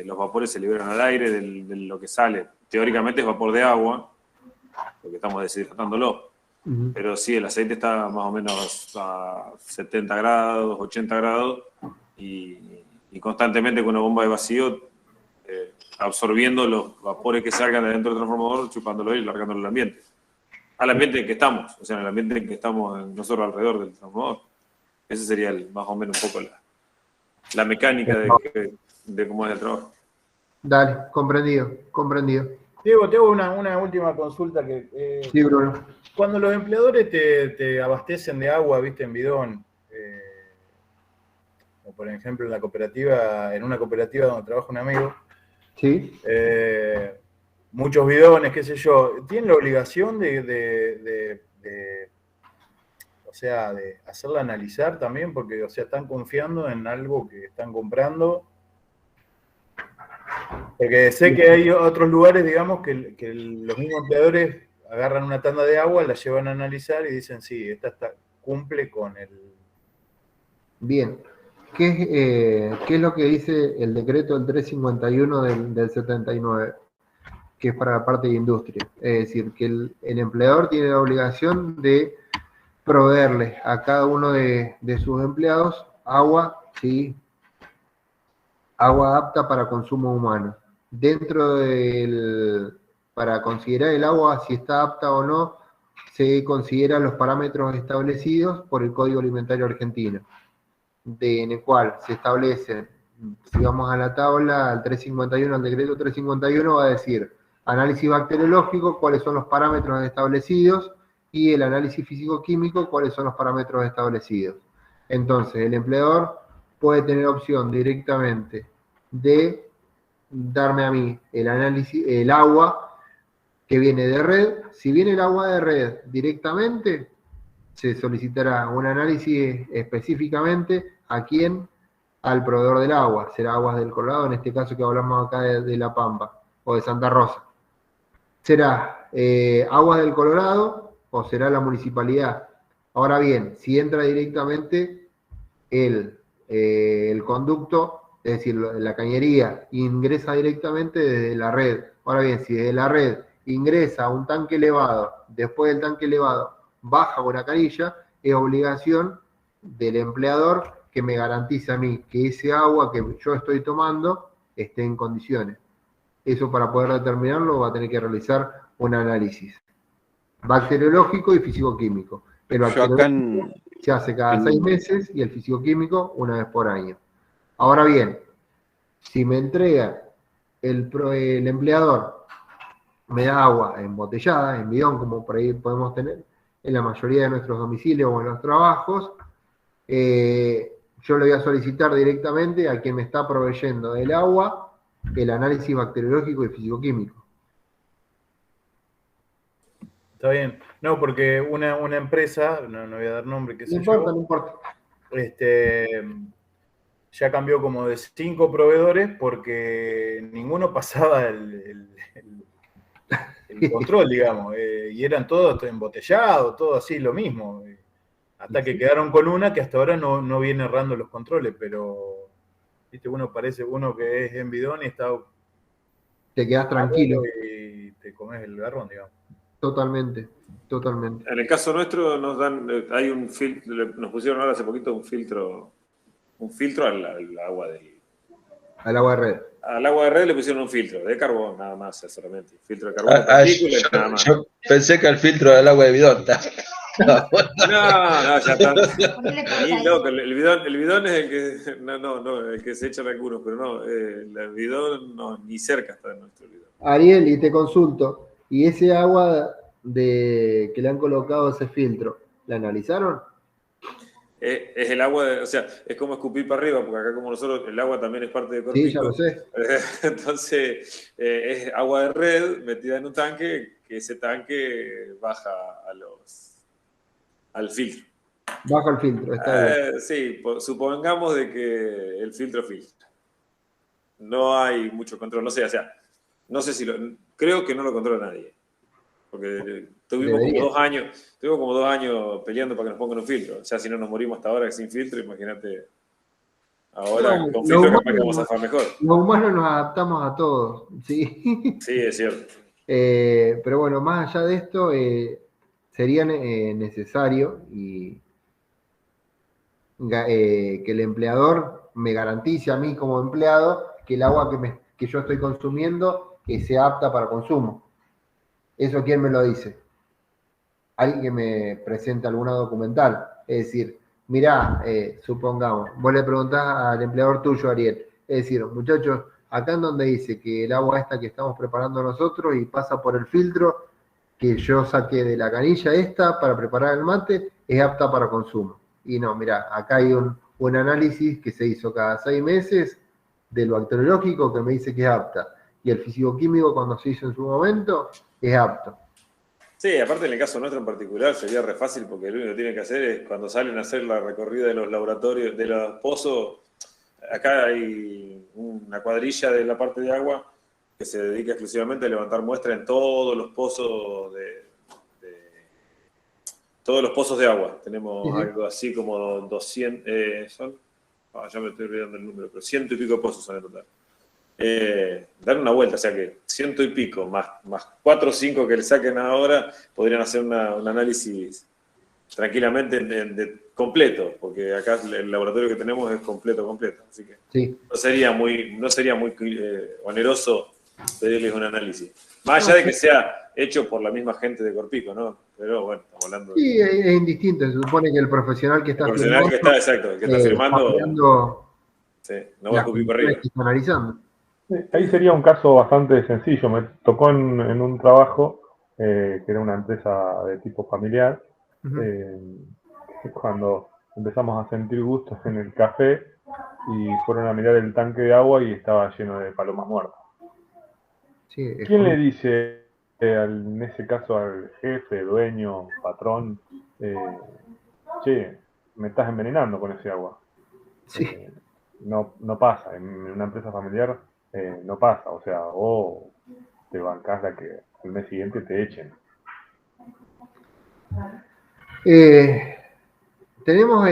Los vapores se liberan al aire de lo que sale. Teóricamente es vapor de agua, porque estamos deshidratándolo. Pero sí, el aceite está más o menos a 70 grados, 80 grados, y constantemente con una bomba de vacío absorbiendo los vapores que salgan de dentro del transformador, chupándolo y largándolo al ambiente. Al ambiente en que estamos, o sea, en el ambiente en que estamos nosotros alrededor del transformador. Ese sería más o menos un poco la mecánica de cómo es el trabajo. Dale, comprendido. Diego, te hago una última consulta. Sí, Bruno. Cuando los empleadores te abastecen de agua, viste, en bidón, o por ejemplo en una cooperativa donde trabaja un amigo, sí, muchos bidones, qué sé yo, ¿tienen la obligación de hacerla analizar también? Porque, o sea, están confiando en algo que están comprando. Porque sé que hay otros lugares, digamos, que los mismos empleadores agarran una tanda de agua, la llevan a analizar y dicen, sí, esta cumple con el... Bien. ¿Qué es lo que dice el decreto del 351 del 79? Que es para la parte de industria. Es decir, que el empleador tiene la obligación de proveerle a cada uno de sus empleados agua, ¿sí? Agua apta para consumo humano. Para considerar el agua, si está apta o no, se consideran los parámetros establecidos por el Código Alimentario Argentino, en el cual se establecen, si vamos a la tabla, al 351, al decreto 351, va a decir análisis bacteriológico, cuáles son los parámetros establecidos, y el análisis físico-químico, cuáles son los parámetros establecidos. Entonces, el empleador puede tener opción directamente de darme a mí el agua que viene de red. Si viene el agua de red directamente, se solicitará un análisis específicamente a quién, al proveedor del agua. Será Aguas del Colorado, en este caso que hablamos acá de La Pampa o de Santa Rosa. Será Aguas del Colorado o será la municipalidad. Ahora bien, si entra directamente el conducto, es decir, la cañería, ingresa directamente desde la red. Ahora bien, si desde la red ingresa a un tanque elevado, después del tanque elevado baja una canilla, es obligación del empleador que me garantice a mí que ese agua que yo estoy tomando esté en condiciones. Eso, para poder determinarlo, va a tener que realizar un análisis bacteriológico y físico-químico. El bacteriológico se hace cada 6 meses y el físico-químico una vez por año. Ahora bien, si me entrega el empleador, me da agua embotellada, en bidón, como por ahí podemos tener en la mayoría de nuestros domicilios o en los trabajos, yo le voy a solicitar directamente a quien me está proveyendo del agua el análisis bacteriológico y físico-químico. Está bien. No, porque una empresa, no voy a dar nombre, qué sé yo. No importa. Ya cambió como de 5 proveedores porque ninguno pasaba el control, digamos. Y eran todos embotellados, todo así, lo mismo. Hasta que quedaron con una que hasta ahora no viene errando los controles, pero viste, uno que es en bidón y está... Te quedas tranquilo. Y te comes el garrón, digamos. Totalmente. En el caso nuestro nos dan, hay un filtro, nos pusieron ahora hace poquito un filtro al agua al agua de red. Al agua de red le pusieron un filtro de carbón, nada más, solamente. Filtro de carbón, partículas, nada más. Yo pensé que el filtro del agua de bidón. No, ya está. Ahí, loco, el bidón es el que. El que se echan algunos, pero no, el bidón no, ni cerca está de nuestro bidón. Ariel, y te consulto, ¿y ese agua que le han colocado ese filtro, la analizaron? Es el agua, o sea, es como escupir para arriba, porque acá como nosotros, el agua también es parte del cuerpo. Sí, ya lo sé. Entonces, es agua de red metida en un tanque, que ese tanque baja al filtro. Baja el filtro, está bien. Sí, supongamos de que el filtro filtra. No hay mucho control, no sé, o sea, no sé si creo que no lo controla nadie. Porque tuvimos como 2 años peleando para que nos pongan un filtro. O sea, si no nos morimos hasta ahora sin filtro, imagínate ahora con filtro capaz que vamos a zafar mejor. Los humanos nos adaptamos a todos, ¿sí? Sí, es cierto. Pero bueno, más allá de esto, sería necesario que el empleador me garantice a mí como empleado que el agua que yo estoy consumiendo sea apta para consumo. ¿Eso quién me lo dice? Alguien que me presente alguna documental. Es decir, mirá, supongamos, vos le preguntás al empleador tuyo, Ariel, es decir, muchachos, acá en donde dice que el agua esta que estamos preparando nosotros y pasa por el filtro que yo saqué de la canilla esta para preparar el mate, es apta para consumo. Y no, mirá, acá hay un análisis que se hizo cada 6 meses del bacteriológico que me dice que es apta. Y el fisicoquímico cuando se hizo en su momento es apto. Sí, aparte en el caso nuestro en particular sería re fácil porque lo único que tienen que hacer es cuando salen a hacer la recorrida de los laboratorios, de los pozos, acá hay una cuadrilla de la parte de agua que se dedica exclusivamente a levantar muestras en todos los pozos todos los pozos de agua. Tenemos algo así como 200, ya me estoy olvidando el número, pero 100 y pico pozos son en total. Dar una vuelta, o sea que 100 y pico, más 4 o 5 que le saquen ahora, podrían hacer un análisis tranquilamente completo, porque acá el laboratorio que tenemos es completo, así que sí. no sería muy oneroso pedirles un análisis. Más allá de que sea hecho por la misma gente de Corpico, ¿no? Pero bueno, estamos hablando de... Sí, es indistinto, se supone que el profesional que está firmando... Exacto, el que está firmando... Sí, no va a escupir por arriba. Analizando. Ahí sería un caso bastante sencillo. Me tocó en un trabajo que era una empresa de tipo familiar. Cuando empezamos a sentir gustos en el café y fueron a mirar el tanque de agua y estaba lleno de palomas muertas. Sí, ¿Quién le dice, en ese caso al jefe, dueño, patrón, che, me estás envenenando con ese agua? Sí. No pasa, en una empresa familiar no pasa, o sea, o te bancás la que al mes siguiente te echen. Tenemos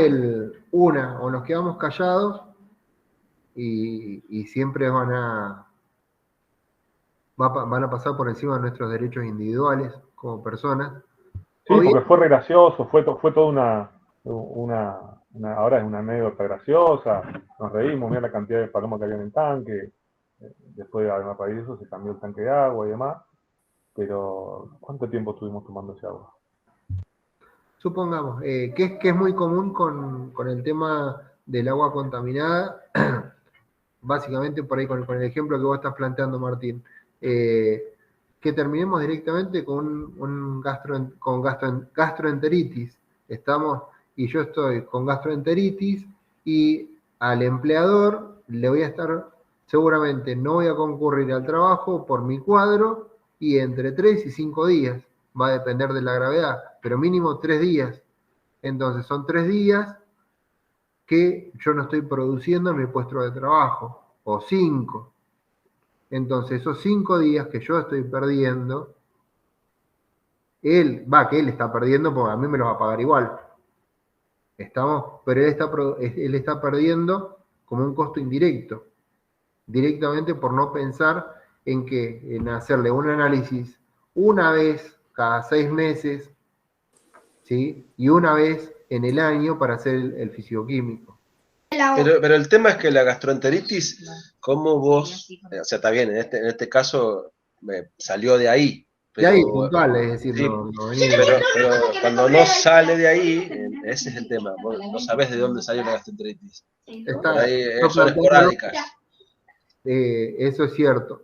o nos quedamos callados y siempre van a pasar por encima de nuestros derechos individuales como personas. Sí, porque fue re gracioso, fue toda ahora es una anécdota graciosa, nos reímos, mira la cantidad de palomas que había en el tanque, después además para eso se cambió el tanque de agua y demás, pero ¿cuánto tiempo estuvimos tomando ese agua? Supongamos, que es muy común con el tema del agua contaminada, básicamente por ahí con el ejemplo que vos estás planteando, Martín, que terminemos directamente con gastroenteritis. Y yo estoy con gastroenteritis y al empleador le voy a estar, seguramente no voy a concurrir al trabajo por mi cuadro y entre 3 y 5 días, va a depender de la gravedad, pero mínimo 3 días. Entonces son 3 días que yo no estoy produciendo en mi puesto de trabajo, o 5. Entonces esos 5 días que yo estoy perdiendo, que él está perdiendo porque a mí me los va a pagar igual. Pero él está perdiendo como un costo indirecto, directamente por no pensar en hacerle un análisis una vez cada 6 meses, ¿sí? Y una vez en el año para hacer el fisicoquímico. Pero el tema es que la gastroenteritis, ¿cómo vos, o sea, está bien, en este caso salió de ahí? De ahí, puntual, es decir, sí, no venía pero cuando no sale de ahí, ese es el tema, vos no sabés de dónde salió la gastroenteritis. Son esporádicas. Eso es cierto.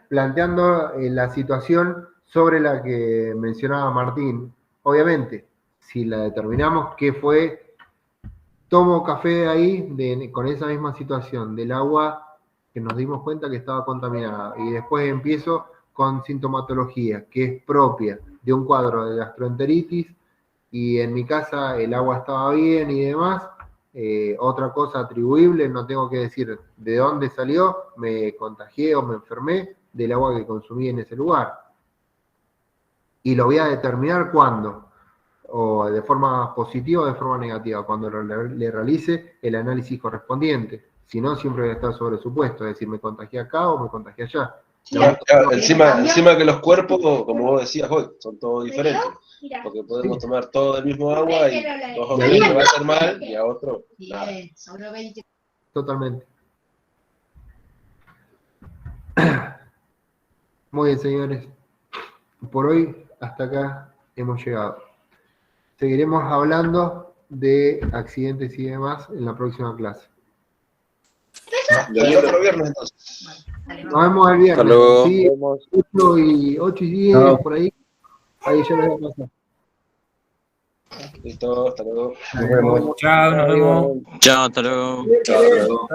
Planteando la situación sobre la que mencionaba Martín, obviamente, si la determinamos que fue, tomo café de ahí con esa misma situación, del agua que nos dimos cuenta que estaba contaminada, y después empiezo con sintomatología que es propia de un cuadro de gastroenteritis, y en mi casa el agua estaba bien y demás, otra cosa atribuible, no tengo que decir de dónde salió, me contagié o me enfermé del agua que consumí en ese lugar. Y lo voy a determinar cuándo, o de forma positiva o de forma negativa, cuando le realice el análisis correspondiente. Si no, siempre voy a estar sobre supuesto, es decir, me contagié acá o me contagié allá. Claro, encima que los cuerpos, como vos decías hoy, son todos diferentes, porque podemos tomar todo el mismo agua y dos o tres le va a hacer mal y a otro nada. totalmente. Muy bien, señores. Por hoy, hasta acá hemos llegado. Seguiremos hablando de accidentes y demás en la próxima clase. El otro viernes entonces. Nos vemos el viernes. Hasta luego. Sí, 8 y 10, Chao. por ahí. Ahí ya les voy a pasar. Listo, hasta luego. Chao, nos vemos. Chao, hasta luego. Chao, hasta luego. Hasta luego.